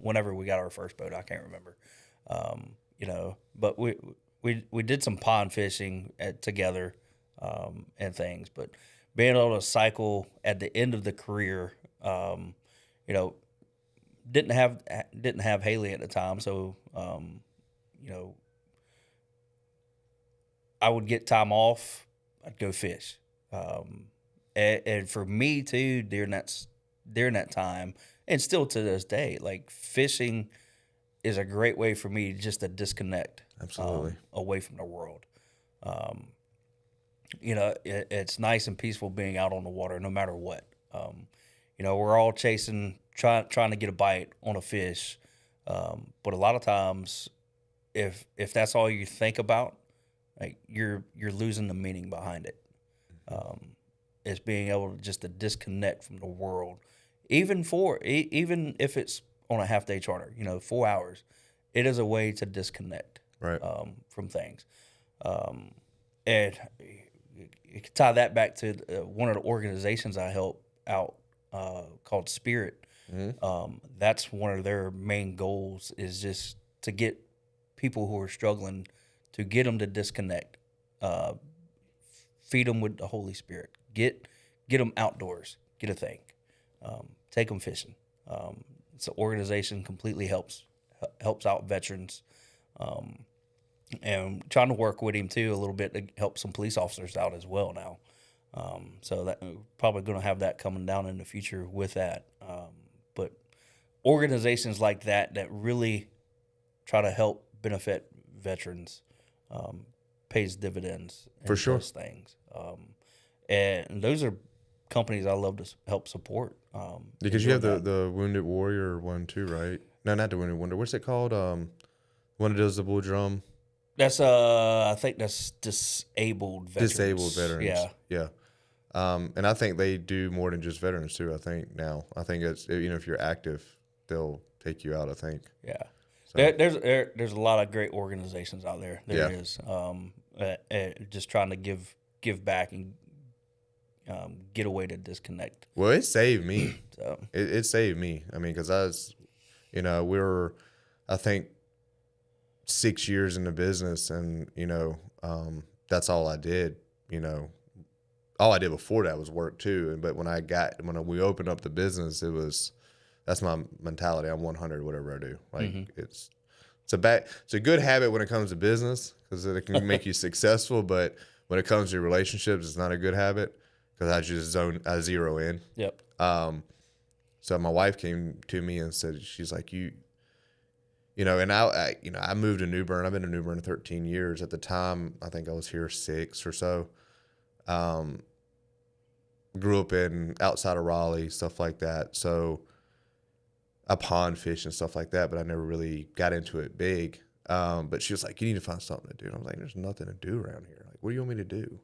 whenever we got our first boat. I can't remember. You know, but we did some pond fishing together, and things. But being able to cycle at the end of the career, you know, didn't have Haley at the time, so you know, I would get time off, I'd go fish. And for me too, during that time, and still to this day, like fishing is a great way for me just to disconnect, absolutely, away from the world. You know, it's nice and peaceful being out on the water, no matter what. You know, we're all trying to get a bite on a fish, but a lot of times, if that's all you think about, like you're losing the meaning behind it. It's being able to just to disconnect from the world, even if it's on a half day charter, you know, 4 hours. It is a way to disconnect, right, from things. And you can tie that back to one of the organizations I help out, called Spirit. Mm-hmm. That's one of their main goals, is just to get people who are struggling, to get them to disconnect, feed them with the Holy Spirit, get them outdoors, get a thing, take them fishing. It's an organization completely helps out veterans, and trying to work with him too a little bit to help some police officers out as well now. So that probably going to have that coming down in the future with that. But organizations like that really try to help benefit veterans, pays dividends for sure. Those things. And those are companies I love to help support. Because you have the Wounded Warrior one too, right? No, not the Wounded Warrior. What's it called? One that does the bull drum. That's I think that's disabled veterans. Disabled veterans. Yeah. And I think they do more than just veterans too. I think it's, if you're active, they'll take you out. I think. Yeah. So, There's a lot of great organizations out there. There is. Just trying to give back and get a way to disconnect. well, it saved me. So It saved me. I mean, because I was, we were, I think, 6 years in the business, and that's all I did. All I did before that was work too. But when we opened up the business, that's my mentality. I'm 100, whatever I do. Like it's a good habit when it comes to business because it can make you successful. But when it comes to relationships, it's not a good habit because I zero in. Yep. So my wife came to me and said, she's like, and I moved to New Bern. I've been to New Bern 13 years. At the time, I think I was here 6 or so. Grew up outside of Raleigh, stuff like that. So I pond fish and stuff like that, but I never really got into it big. But she was like, you need to find something to do. And I was like, there's nothing to do around here. Like, what do you want me to do?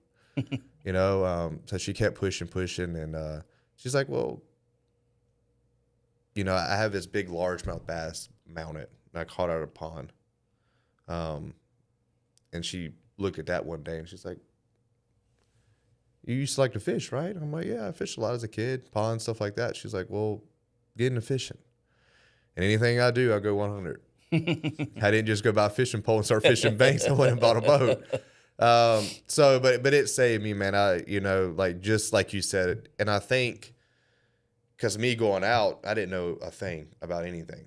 So she kept pushing, and she's like, well, I have this big largemouth bass mounted, and I caught it out of a pond. And she looked at that one day, and she's like, you used to like to fish, right? I'm like, yeah, I fished a lot as a kid, pond, stuff like that. She's like, well, get into fishing. And anything I do, I go 100. I didn't just go buy a fishing pole and start fishing banks. I went and bought a boat. But it saved me, man. Just like you said, and I think because me going out, I didn't know a thing about anything.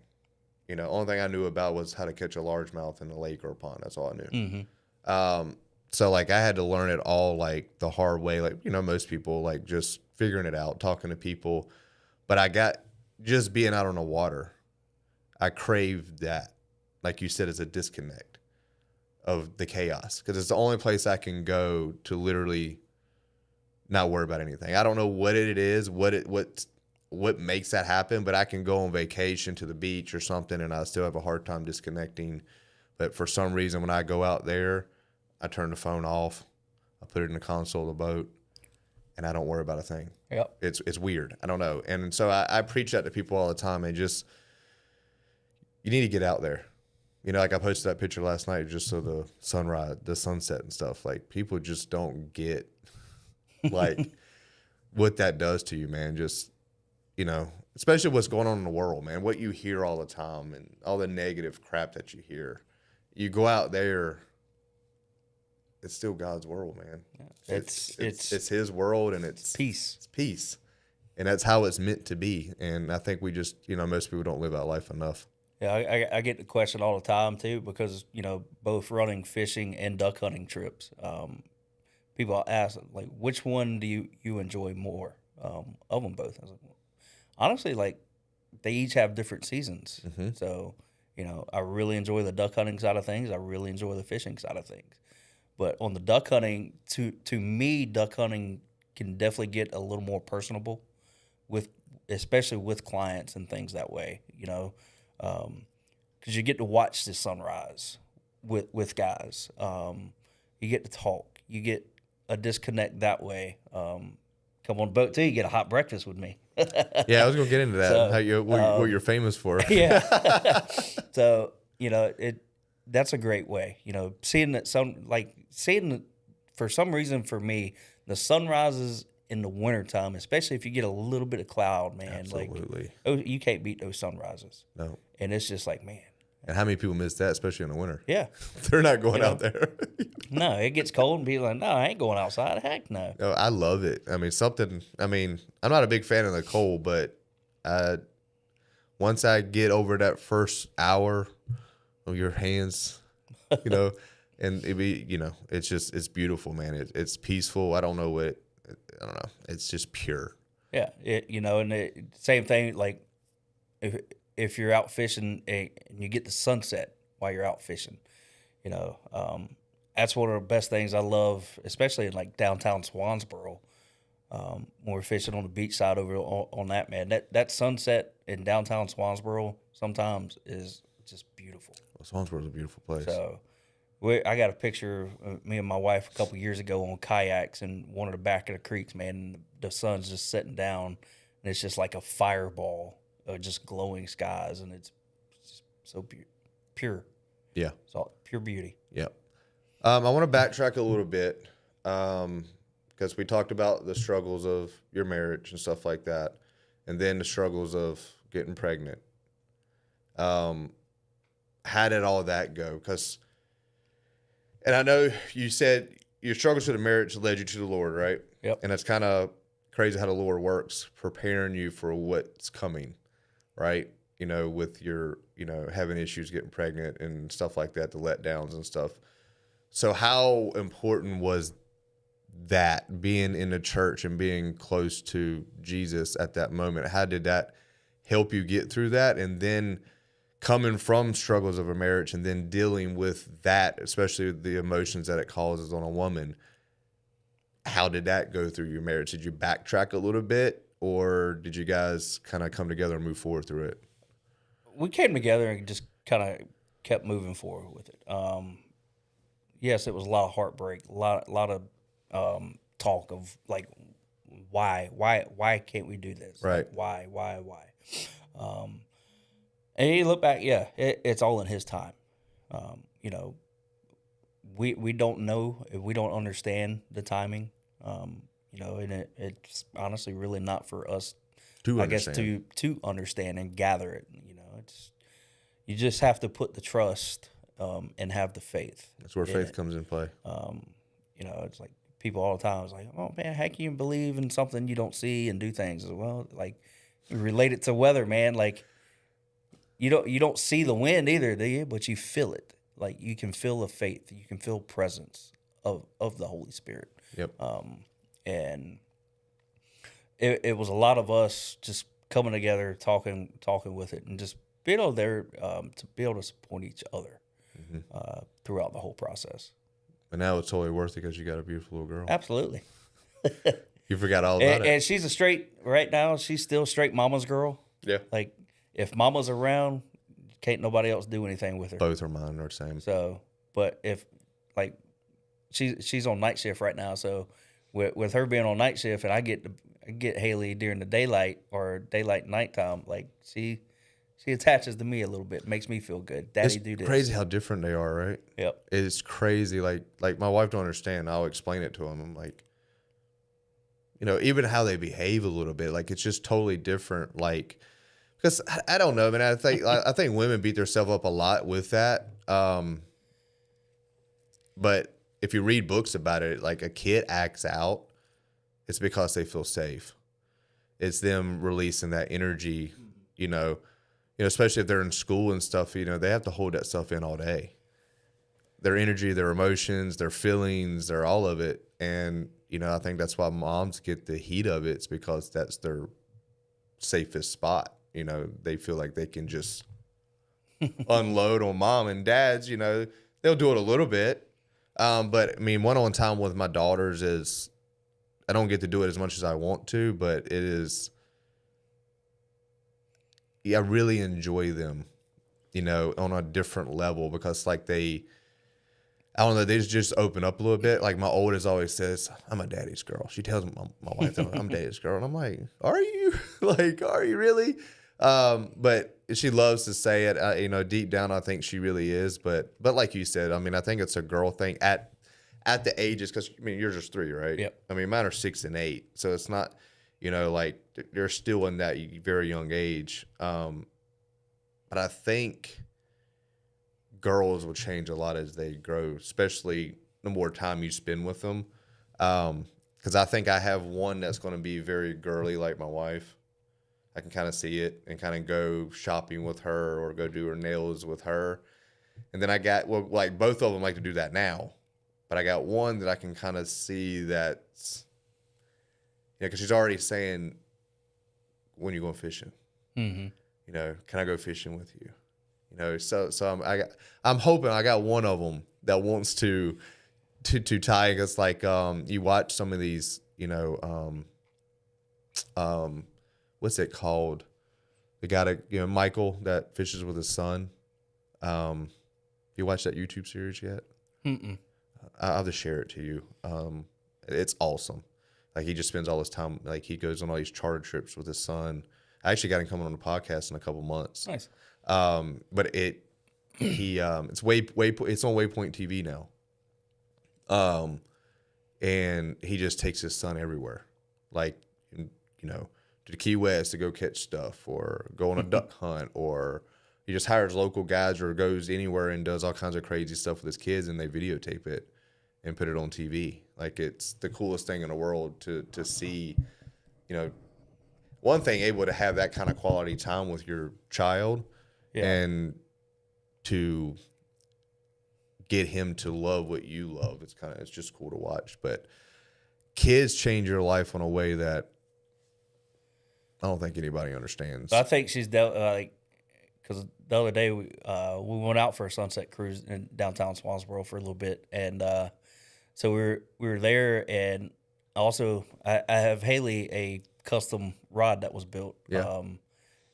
Only thing I knew about was how to catch a largemouth in a lake or a pond. That's all I knew. Mm-hmm. So I had to learn it all the hard way, most people, just figuring it out, talking to people. But I got just being out on the water, I craved that, like you said, as a disconnect of the chaos, because it's the only place I can go to literally not worry about anything. I don't know what it is, what makes that happen, but I can go on vacation to the beach or something, and I still have a hard time disconnecting. But for some reason, when I go out there, I turn the phone off, I put it in the console of the boat, and I don't worry about a thing. Yep. It's weird. I don't know. And so I preach that to people all the time, and just, you need to get out there. I posted that picture last night just so the sunset and stuff. People just don't get what that does to you, man. Just, especially what's going on in the world, man. What you hear all the time and all the negative crap that you hear. You go out there, it's still God's world, man. Yeah. It's His world, and it's peace. It's peace, and that's how it's meant to be. And I think we just, most people don't live that life enough. Yeah, I get the question all the time too, because both running fishing and duck hunting trips, people ask which one do you enjoy more of them both? I was like, well, honestly, they each have different seasons. Mm-hmm. So I really enjoy the duck hunting side of things. I really enjoy the fishing side of things. But on the duck hunting, to me, duck hunting can definitely get a little more personable, especially with clients and things that way. Because you get to watch the sunrise with guys. You get to talk. You get a disconnect that way. Come on the boat too. You get a hot breakfast with me. Yeah, I was gonna get into that. So, what you're famous for? Yeah. So that's a great way. Seeing that for some reason for me, the sunrises in the wintertime, especially if you get a little bit of cloud, man. Absolutely. You can't beat those sunrises. No. And it's just man. And how many people miss that, especially in the winter? Yeah. They're not going out there. No, it gets cold and people no, I ain't going outside. Heck no. No, I love it. I'm not a big fan of the cold, but once I get over that first hour of your hands, and it's beautiful, man. It's peaceful. I don't know. It's just pure. Yeah. And same thing, if you're out fishing and you get the sunset while you're out fishing, that's one of the best things I love, especially in downtown Swansboro. When we're fishing on the beach side over on that, man, that sunset in downtown Swansboro sometimes is just beautiful. Well, Swansboro is a beautiful place. So I got a picture of me and my wife a couple years ago on kayaks in one of the back of the creeks, man. And the sun's just setting down, and it's just like a fireball of just glowing skies, and it's just so pure. Yeah. It's all pure beauty. Yeah. I want to backtrack a little bit because we talked about the struggles of your marriage and stuff like that, and then the struggles of getting pregnant. How did all that go? And I know you said your struggles with the marriage led you to the Lord, right? Yep. And it's kind of crazy how the Lord works, preparing you for what's coming, right? You know, with your, having issues getting pregnant and stuff like that, the letdowns and stuff. So how important was that, being in the church and being close to Jesus at that moment? How did that help you get through that? And then coming from struggles of a marriage and then dealing with that, especially the emotions that it causes on a woman, how did that go through your marriage? Did you backtrack a little bit, or did you guys kind of come together and move forward through it? We came together and just kind of kept moving forward with it. Yes, it was a lot of heartbreak, a lot of talk of like, why can't we do this? Right. Like, why? And you look back, yeah, it's all in His time. We don't know, we don't understand the timing. And it's honestly really not for us, To I understand. guess, to understand and gather it. You just have to put the trust and have the faith. That's where faith comes in play. It's like people all the time. It's like, oh man, how can you believe in something you don't see and do things? Well, like, you relate it to weather, man. Like, you don't see the wind either, do you? But you feel it. Like, you can feel the faith. You can feel presence of the Holy Spirit. Yep. And it was a lot of us just coming together, talking with it, and just being able there to be able to support each other throughout the whole process. But now it's totally worth it because you got a beautiful little girl. Absolutely. You forgot all about it. And she's right now, she's still straight mama's girl. Yeah. Like, if mama's around, can't nobody else do anything with her. Both are mine are the same. So, but if, like, she's on night shift right now, so with her being on night shift, and I get Haley during the daylight or daylight nighttime, like, she attaches to me a little bit, makes me feel good. Daddy, do this. It's crazy how different they are, right? Yep. It's crazy. Like my wife don't understand. I'll explain it to them. I'm like, even how they behave a little bit, like, it's just totally different. Like, because I don't know, man. I think women beat themselves up a lot with that. But if you read books about it, like, a kid acts out, it's because they feel safe. It's them releasing that energy, especially if they're in school and stuff, they have to hold that stuff in all day. Their energy, their emotions, their feelings, they're all of it. And, I think that's why moms get the heat of it. It's because that's their safest spot. They feel like they can just unload on mom, and dads, they'll do it a little bit. But I mean, one-on-one time with my daughters is, I don't get to do it as much as I want to, but it is, I really enjoy them, on a different level, because like I don't know, they just open up a little bit. Like, my oldest always says, I'm a daddy's girl. She tells my wife, I'm daddy's girl. And I'm like, are you? Like, are you really? But she loves to say it. Deep down, I think she really is. But like you said, I mean, I think it's a girl thing at the ages, because, I mean, yours is 3, right? Yep. I mean, mine are 6 and 8. So it's not, like, they're still in that very young age. But I think girls will change a lot as they grow, especially the more time you spend with them. Because I think I have one that's going to be very girly, like my wife. I can kind of see it and kind of go shopping with her or go do her nails with her. And then I got, like, both of them like to do that now. But I got one that I can kind of see that's, because she's already saying, when you going fishing? Mm-hmm. Can I go fishing with you? So I'm hoping I got one of them that wants to tie. It's like, you watch some of these, what's it called? The guy that, Michael, that fishes with his son. You watch that YouTube series yet? I'll have to share it to you. It's awesome. Like, he just spends all his time, like, he goes on all these charter trips with his son. I actually got him coming on the podcast in a couple months. Nice. But it's on Waypoint TV now. And he just takes his son everywhere, like, you know, to the Key West to go catch stuff, or go on a duck hunt, or he just hires local guys, or goes anywhere and does all kinds of crazy stuff with his kids, and they videotape it and put it on TV. Like, it's the coolest thing in the world to see, you know, one thing, able to have that kind of quality time with your child, and to get him to love what you love. It's just cool to watch. But kids change your life in a way that I don't think anybody understands. So I think she's like, because the other day we went out for a sunset cruise in downtown Swansboro for a little bit, and so we were there, and also I have Haley a custom rod that was built. Yeah.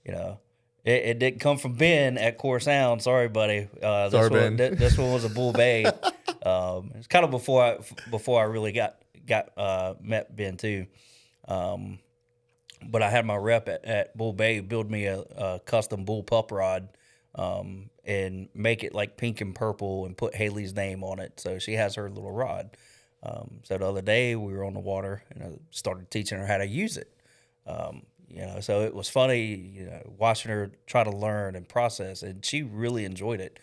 You know, it didn't come from Ben at Core Sound. Sorry, buddy. Sorry, Ben. This one was a Bull Bay. It's kind of before I really got met Ben too. But I had my rep at Bull Bay build me a custom bull pup rod, and make it like pink and purple, and put Haley's name on it. So she has her little rod. So the other day we were on the water, and I started teaching her how to use it. You know, so it was funny, you know, watching her try to learn and process, and she really enjoyed it.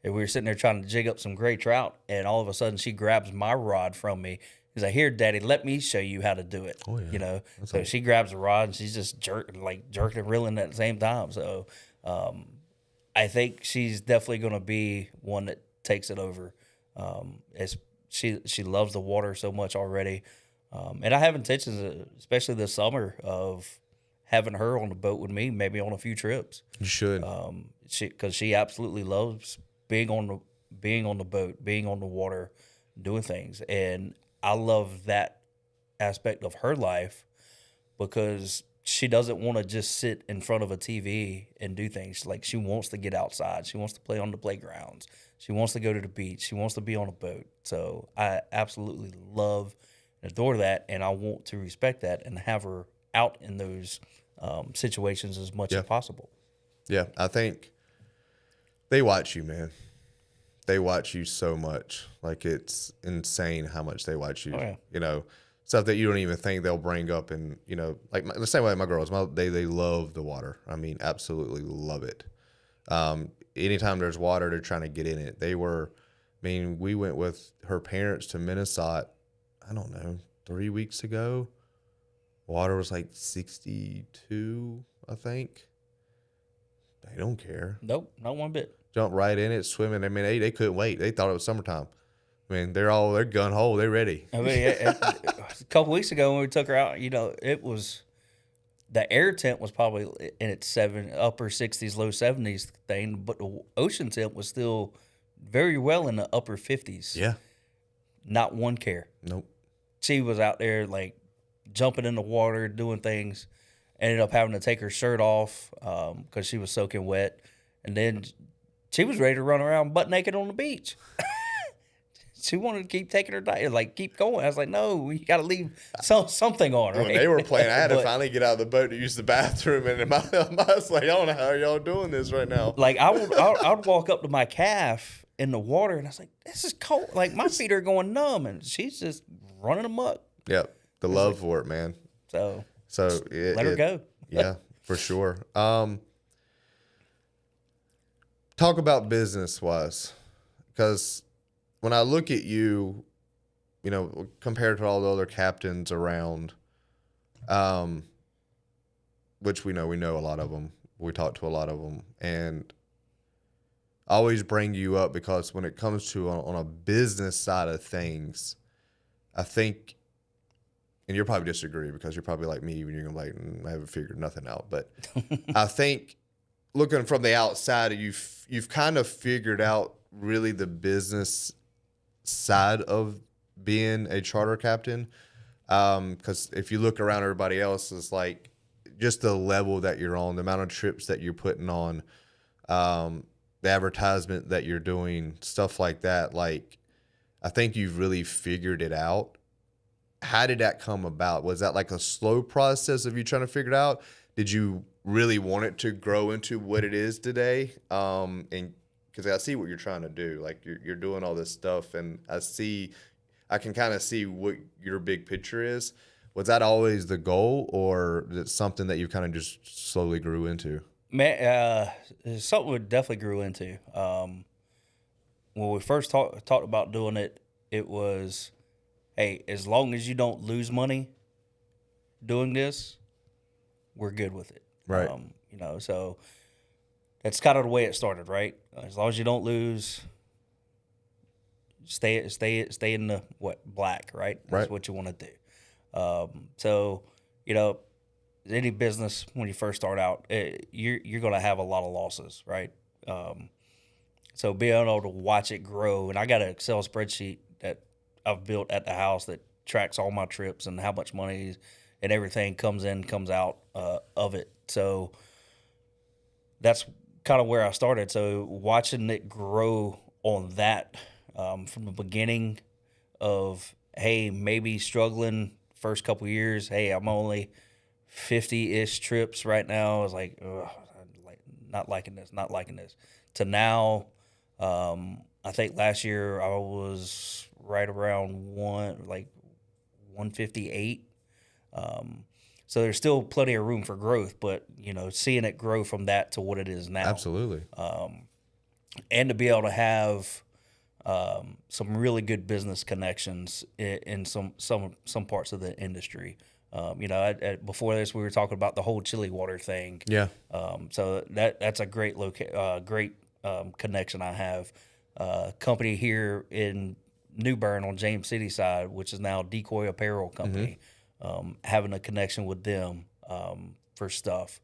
And we were sitting there trying to jig up some gray trout, and all of a sudden she grabs my rod from me. She's like, "Here, Daddy, let me show you how to do it." Oh, yeah. You know, That's so awesome. she grabs the rod, and she's just jerking and reeling at the same time. So I think she's definitely going to be one that takes it over. As she loves the water so much already, and I have intentions, especially this summer, of having her on the boat with me, maybe on a few trips. You should. Because she absolutely loves being on the boat, being on the water, doing things, and I love that aspect of her life, because she doesn't want to just sit in front of a TV and do things. Like, she wants to get outside. She wants to play on the playgrounds. She wants to go to the beach. She wants to be on a boat. So I absolutely love and adore that, and I want to respect that and have her out in those situations as much as possible. Yeah, I think they watch you, man. They watch you so much. Like, it's insane how much they watch you. Oh, yeah. You know, stuff that you don't even think they'll bring up. And, you know, like the same way my girls, they love the water. I mean, absolutely love it. Anytime there's water, they're trying to get in it. We went with her parents to Minnesota, I don't know, 3 weeks ago. Water was like 62, I think. They don't care. Nope, not one bit. Jump right in it, swimming. I mean, they couldn't wait. They thought it was summertime. I mean, they're gun ho, they're ready. I mean, a couple weeks ago when we took her out, you know, it was the air temp was probably in its upper 60s, low 70s thing, but the ocean temp was still very well in the upper 50s. Yeah. Not one care. Nope. She was out there like jumping in the water, doing things. Ended up having to take her shirt off because she was soaking wet, and then she was ready to run around butt naked on the beach. She wanted to keep taking her diet, like keep going. I was like, no, you got to leave something on. Right? When they were playing, I had to finally get out of the boat to use the bathroom, and I was like, I don't know how y'all doing this right now. Like I'd walk up to my calf in the water, and I was like, this is cold. Like my feet are going numb, and she's just running amok. Yep, the love for it, man. So let her go. Yeah, for sure. Talk about business-wise, because when I look at you, you know, compared to all the other captains around, which we know a lot of them. We talk to a lot of them, and I always bring you up because when it comes to on a business side of things, I think, and you'll probably disagree because you're probably like me when you're gonna be like, I haven't figured nothing out, but I think looking from the outside, you've kind of figured out really the business side of being a charter captain, because if you look around, everybody else is like just the level that you're on, the amount of trips that you're putting on, the advertisement that you're doing, stuff like that. Like, I think you've really figured it out. How did that come about? Was that like a slow process of you trying to figure it out? Did you really want it to grow into what it is today? And because I see what you're trying to do, like you're doing all this stuff, and I can kind of see what your big picture is. Was that always the goal, or is it something that you kind of just slowly grew into? Man, it's something we definitely grew into. When we first talked about doing it, it was, hey, as long as you don't lose money doing this, we're good with it. Right. So that's kind of the way it started, right? As long as you don't lose, stay in the black, right? That's Right. what you want to do. So, any business when you first start out, you're going to have a lot of losses, right? So being able to watch it grow, and I got an Excel spreadsheet that I've built at the house that tracks all my trips and how much money and everything comes in, comes out of it. So that's kind of where I started. So watching it grow on that from the beginning of, hey, maybe struggling first couple years. Hey, I'm only 50-ish trips right now. I was like, ugh, not liking this. To now, I think last year I was right around 158. So there's still plenty of room for growth, but seeing it grow from that to what it is now, Absolutely. and to be able to have some really good business connections in some parts of the industry. Before this, we were talking about the whole chili water thing. Yeah. So that's a great connection I have. Company here in New Bern on James City side, which is now Decoy Apparel Company, having a connection with them for stuff.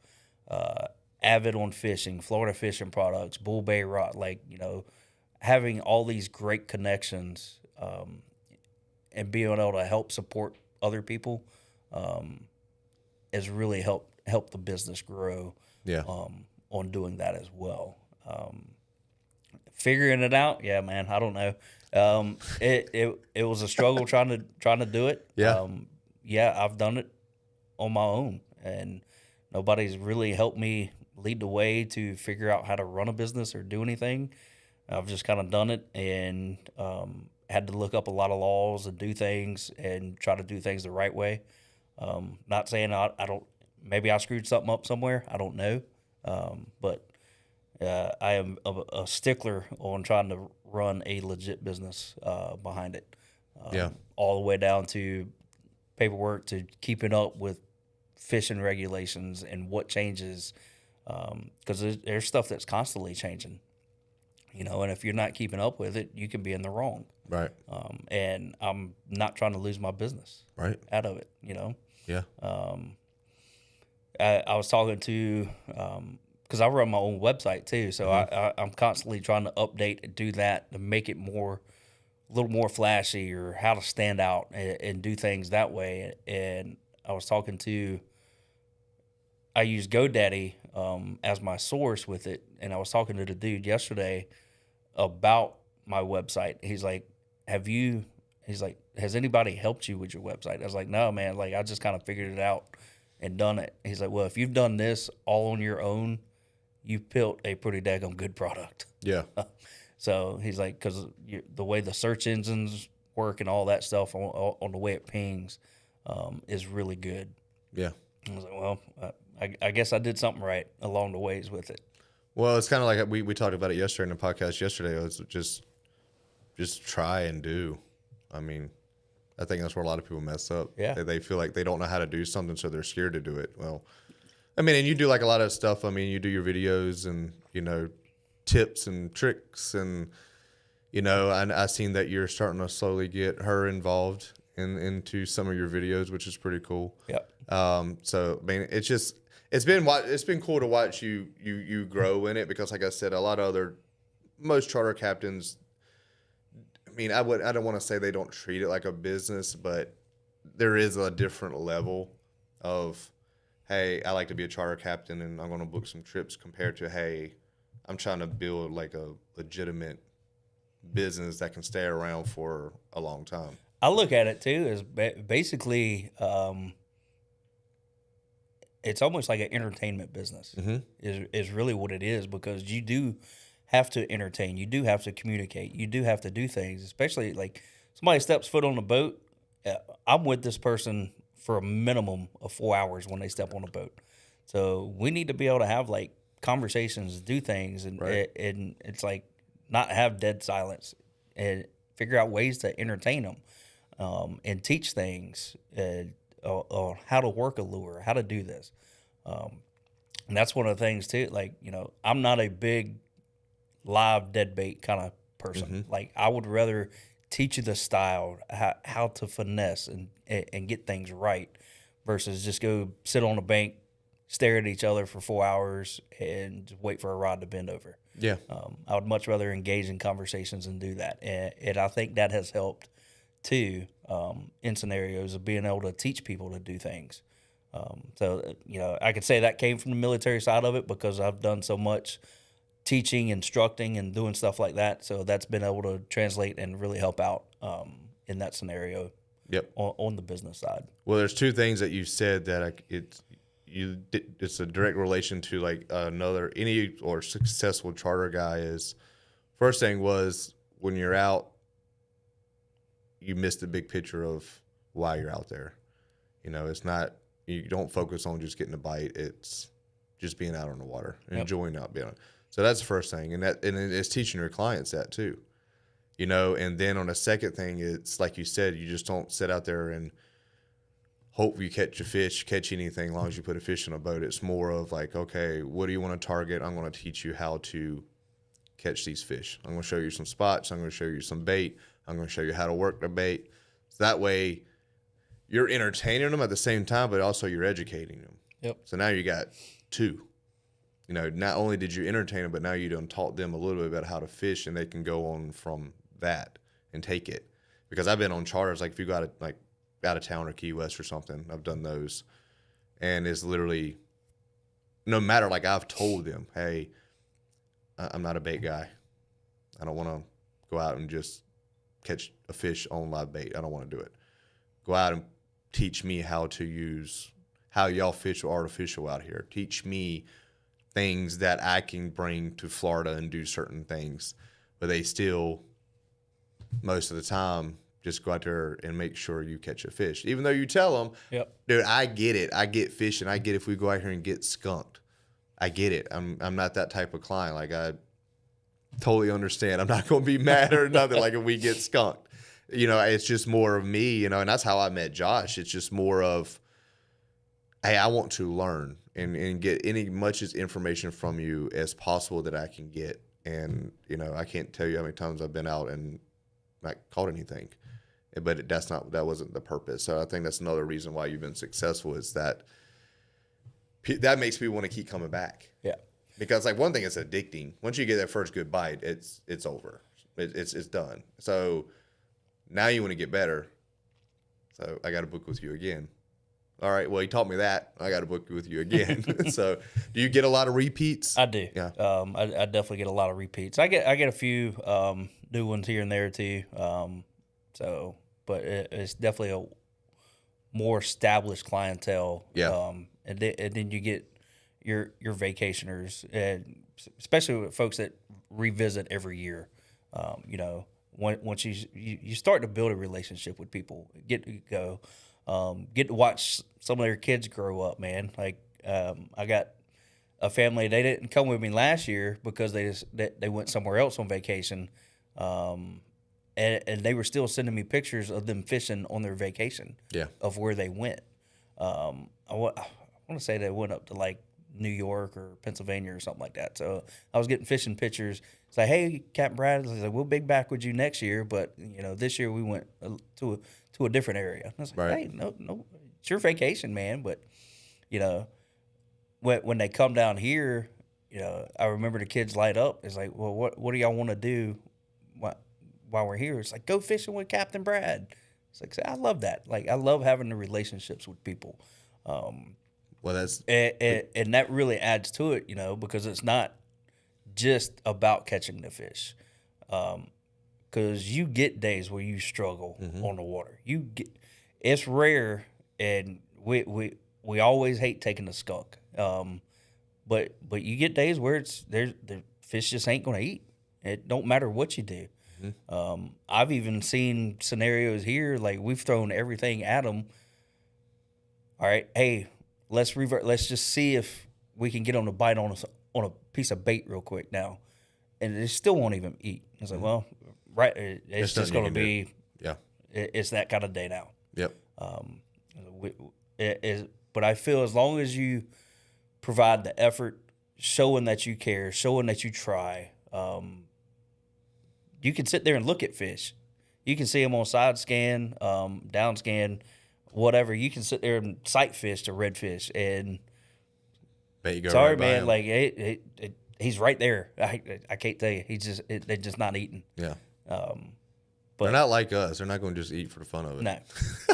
Avid on fishing, Florida fishing products, Bull Bay Rock, having all these great connections and being able to help support other people has really helped the business grow. Yeah. On doing that as well. Figuring it out, yeah, man, I don't know. It was a struggle trying to do it. Yeah. I've done it on my own, and nobody's really helped me lead the way to figure out how to run a business or do anything. I've just kind of done it and had to look up a lot of laws and do things and try to do things the right way. Not saying I don't. Maybe I screwed something up somewhere. I don't know, but I am a stickler on trying to run a legit business behind it. All the way down to paperwork, to keeping up with fishing regulations and what changes, because there's stuff that's constantly changing. And if you're not keeping up with it, you can be in the wrong. Right. And I'm not trying to lose my business out of it. Yeah. I was talking to, because I run my own website too, so I'm constantly trying to update and do that to make it a little more flashy, or how to stand out and do things that way. And I was talking to, I use GoDaddy as my source with it, and I was talking to the dude yesterday about my website. He's like, has anybody helped you with your website? I was like, no, man, I just kind of figured it out and done it. He's like, well, if you've done this all on your own, you've built a pretty daggone good product. Yeah. So he's like, because the way the search engines work and all that stuff on the way it pings is really good. Yeah. I was like, well, I guess I did something right along the ways with it. Well, it's kind of like we talked about it yesterday in the podcast yesterday. It was just try and do. I mean, I think that's where a lot of people mess up. Yeah. They feel like they don't know how to do something, so they're scared to do it. Well, I mean, and you do like a lot of stuff. I mean, you do your videos and, tips and tricks, and, I seen that you're starting to slowly get her involved into some of your videos, which is pretty cool. Yep. So, I mean, it's been cool to watch you grow in it, because like I said, most charter captains, I mean, I don't want to say they don't treat it like a business, but there is a different level of, hey, I like to be a charter captain and I'm going to book some trips, compared to, hey, I'm trying to build like a legitimate business that can stay around for a long time. I look at it too as basically it's almost like an entertainment business is really what it is, because you do have to entertain, you do have to communicate, you do have to do things, especially like somebody steps foot on the boat. I'm with this person for a minimum of 4 hours when they step on a boat. So we need to be able to have like conversations, do things, and and it's like not have dead silence, and figure out ways to entertain them, and teach things, or how to work a lure, how to do this. And that's one of the things too. Like, I'm not a big live dead bait kind of person. Like, I would rather teach you the style, how to finesse and get things right, versus just go sit on a bank, stare at each other for 4 hours and wait for a rod to bend over. Yeah. I would much rather engage in conversations and do that. And I think that has helped too, in scenarios of being able to teach people to do things. So, I could say that came from the military side of it, because I've done so much teaching, instructing, and doing stuff like that. So that's been able to translate and really help out in that scenario. Yep. On the business side. Well, there's two things that you said that it's a direct relation to like any successful charter guy is. First thing was, when you're out, you miss the big picture of why you're out there. It's not, you don't focus on just getting a bite. It's just being out on the water, enjoying out being on. So that's the first thing. And it's teaching your clients that too, and then on a second thing, it's like you said, you just don't sit out there and hope you catch a fish, catch anything, as long as you put a fish on a boat. It's more of like, okay, what do you want to target? I'm going to teach you how to catch these fish. I'm going to show you some spots. I'm going to show you some bait. I'm going to show you how to work the bait. So that way you're entertaining them at the same time, but also you're educating them. Yep. So now you got two. Not only did you entertain them, but now you done taught them a little bit about how to fish, and they can go on from that and take it. Because I've been on charters, like if you got it like out of town or Key West or something, I've done those. And it's literally, no matter, like I've told them, hey, I'm not a bait guy. I don't want to go out and just catch a fish on live bait. I don't want to do it. Go out and teach me how y'all fish artificial out here. Teach me things that I can bring to Florida and do certain things. But they still, most of the time, just go out there and make sure you catch a fish. Even though you tell them, yep, dude, I get it. I get fishing. I get if we go out here and get skunked. I get it. I'm not that type of client. Like, I totally understand. I'm not going to be mad or nothing like if we get skunked. It's just more of me, and that's how I met Josh. It's just more of, hey, I want to learn and get much as information from you as possible that I can get. And, I can't tell you how many times I've been out and not caught anything. But that wasn't the purpose. So I think that's another reason why you've been successful, is that makes me want to keep coming back. Yeah. Because like one thing, it's addicting. Once you get that first good bite, it's over. It's done. So now you want to get better. So I got to book with you again. All right. Well, you taught me that. I got to book with you again. So do you get a lot of repeats? I do. Yeah. I definitely get a lot of repeats. I get a few new ones here and there too. But it's definitely a more established clientele. Yeah. And then you get your vacationers, and especially with folks that revisit every year. Once you start to build a relationship with people, get to watch some of their kids grow up, man. Like, I got a family, they didn't come with me last year because they went somewhere else on vacation. And they were still sending me pictures of them fishing on their vacation. Yeah. Of where they went. I want to say they went up to like New York or Pennsylvania or something like that. So I was getting fishing pictures. It's like, hey, Captain Brad, I was like, we'll be back with you next year, but this year we went to a different area. And I was like, hey, no, it's your vacation, man. But when they come down here, I remember the kids light up. It's like, well, what do y'all want to do while we're here? It's like, go fishing with Captain Brad. It's like, I love that. Like, I love having the relationships with people. Well, that's and that really adds to it, because it's not just about catching the fish. because you get days where you struggle on the water. It's rare, and we always hate taking the skunk. But you get days where the fish just ain't gonna eat. It don't matter what you do. I've even seen scenarios here like we've thrown everything at them. All right, hey, let's revert. Let's just see if we can get them to bite on a piece of bait real quick now, and they still won't even eat. It's like, well, right, it's just going to be, it's that kind of day now. Yep. But I feel as long as you provide the effort, showing that you care, showing that you try, you can sit there and look at fish. You can see them on side scan, down scan, whatever. You can sit there and sight fish to redfish, and sorry, right, man, like he's right there. I can't tell you. They're just not eating. Yeah. But they're not like us. They're not going to just eat for the fun of it. No.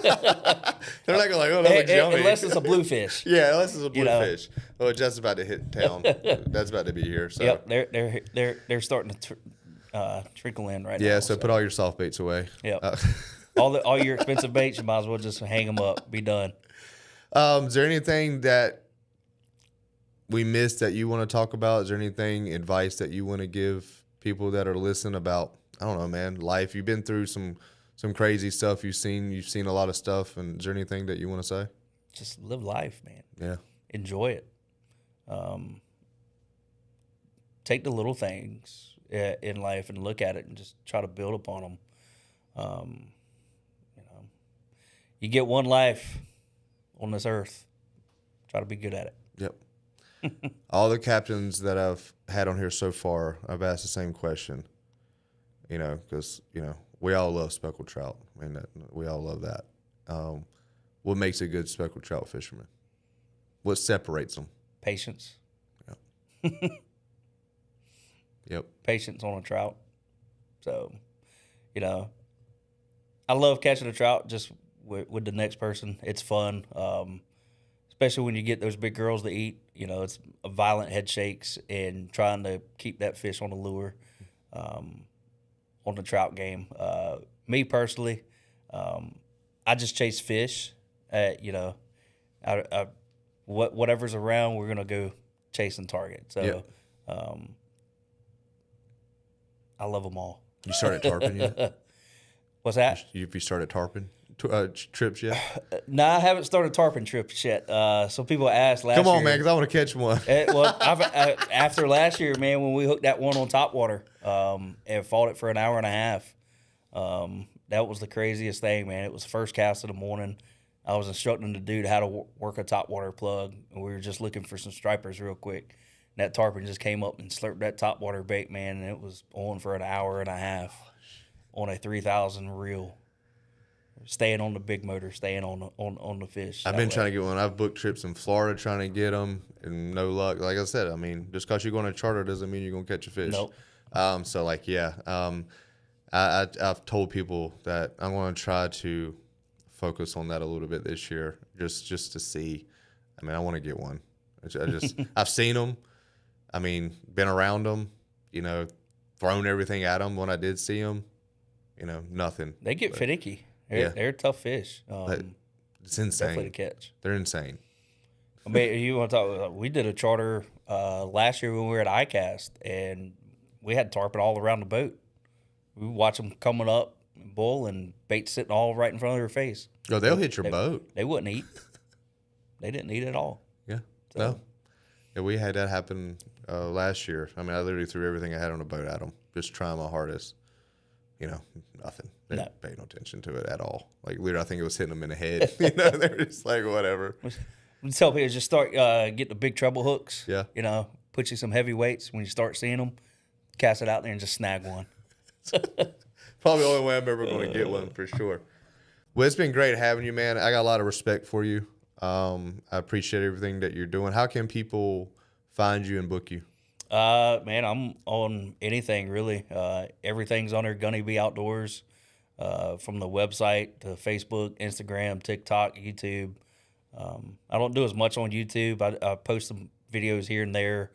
They're not going to like, oh, that looks yummy. Unless it's a bluefish. Yeah, unless it's a bluefish. Oh, it's just about to hit town. That's about to be here. So. Yep, they're starting to trickle in right now. Yeah, so put all your soft baits away. Yep. All your expensive baits, you might as well just hang them up. Be done. Is there anything that we missed that you want to talk about? Is there anything, advice that you want to give people that are listening about, I don't know, man, life? You've been through some crazy stuff. You've seen a lot of stuff. And is there anything that you want to say? Just live life, man. Yeah. Enjoy it. Take the little things in life and look at it and just try to build upon them. You get one life on this earth. Try to be good at it. Yep. All the captains that I've had on here so far, I've asked the same question. Because we all love speckled trout. I mean, we all love that. What makes a good speckled trout fisherman? What separates them? Patience. Yep. Yep. Patience on a trout. So, I love catching a trout just with the next person. It's fun, especially when you get those big girls to eat. It's a violent head shakes and trying to keep that fish on the lure. On the trout game. Me personally, I just chase fish. Whatever's around, we're gonna go chase and target. So, yep. I love them all. You started tarping yet? What's that? You started tarping trips yet? No, I haven't started tarping trips yet. So people asked last year. Come on, man, because I want to catch one. After last year, man, when we hooked that one on top water and fought it for an hour and a half, that was the craziest thing, man. It was the first cast of the morning. I was instructing the dude how to work a top water plug, and we were just looking for some stripers real quick. And that tarpon just came up and slurped that top water bait, man, and it was on for an hour and a half on a 3,000 reel. Staying on the big motor, staying on the fish. I've been trying to get one. I've booked trips in Florida trying to get them, and no luck. Like I said, I mean, just because you're going to charter doesn't mean you're going to catch a fish. Nope. I've told people that I'm going to try to focus on that a little bit this year, just to see. I mean, I want to get one. I've seen them. I mean, been around them. Thrown everything at them when I did see them. Nothing. They get finicky. They're tough fish. It's insane. Definitely to catch. They're insane. I mean, you want to talk? We did a charter last year when we were at ICAST, and we had tarpon all around the boat. We watch them coming up and bull, and bait sitting all right in front of their face. Oh, they'll hit your boat. They wouldn't eat. They didn't eat at all. Yeah. So. No. Yeah, we had that happen last year. I mean, I literally threw everything I had on the boat at them, just trying my hardest. Nothing. They didn't pay no attention to it at all. Like, literally, I think it was hitting them in the head. They're just like, whatever. We tell people just start get the big treble hooks. Yeah. Put you some heavy weights. When you start seeing them, cast it out there and just snag one. Probably the only way I'm ever going to get one for sure. Well, it's been great having you, man. I got a lot of respect for you. I appreciate everything that you're doing. How can people find you and book you? Man, I'm on anything really. Everything's on there. Gunny B Outdoors, from the website to Facebook, Instagram, TikTok, YouTube. I don't do as much on YouTube. I post some videos here and there,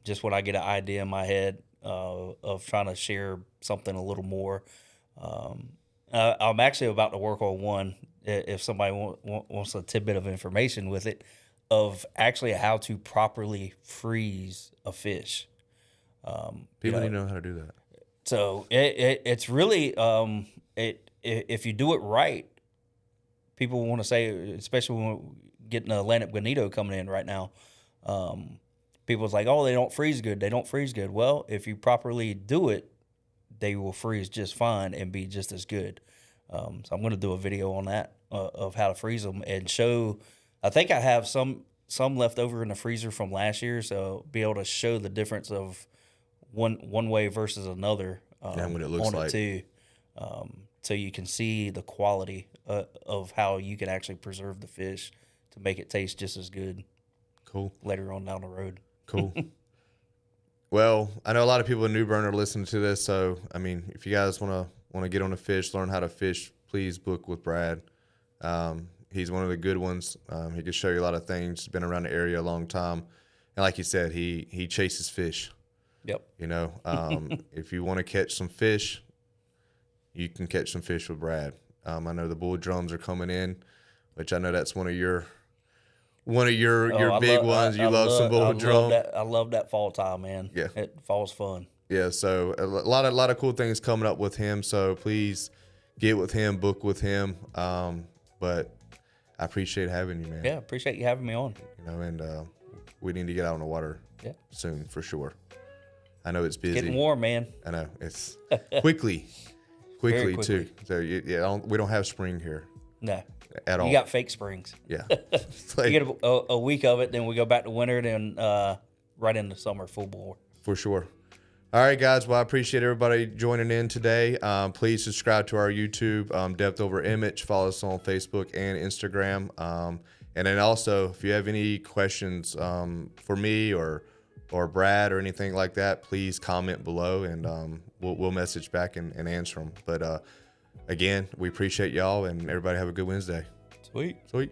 just when I get an idea in my head. of trying to share something a little more. I'm actually about to work on one, if somebody wants a tidbit of information with it, of actually how to properly freeze a fish. People need to know how to do that. So it's really if you do it right, people want to say, especially when we're getting the Atlantic bonito coming in right now, people's like, oh, they don't freeze good. They don't freeze good. Well, if you properly do it, they will freeze just fine and be just as good. So I'm going to do a video on that of how to freeze them and show. I think I have some left over in the freezer from last year, so be able to show the difference of one way versus another And what it looks on like. it too. So you can see the quality of how you can actually preserve the fish to make it taste just as good. Cool. Later on down the road. Cool. Well, I know a lot of people in New Bern are listening to this, so I mean, if you guys want to get on a fish, learn how to fish, please book with Brad. He's one of the good ones. He can show you a lot of things. He's been around the area a long time, and like you said, he chases fish. Yep. You know, if you want to catch some fish, you can catch some fish with Brad. I know the bull drums are coming in, which I know that's one of your big ones. You love some bull drum. I love that fall time, man. Yeah. Fall's fun. Yeah, so a lot of cool things coming up with him. So please get with him, book with him. But I appreciate having you, man. Yeah, appreciate you having me on. You know, and we need to get out on the water soon for sure. I know it's busy. Getting warm, man. I know it's quickly quickly. too. So we don't have spring here No. at all. You got fake springs. Yeah, You get a week of it, then we go back to winter, then right into summer full bore. for sure. All right, guys. Well, I appreciate everybody joining in today. Please subscribe to our YouTube, Depth Over Image. Follow us on Facebook and Instagram. And then also, if you have any questions for me or Brad or anything like that, please comment below, and we'll message back and answer them. But again, we appreciate y'all, and everybody have a good Wednesday. Sweet. Sweet.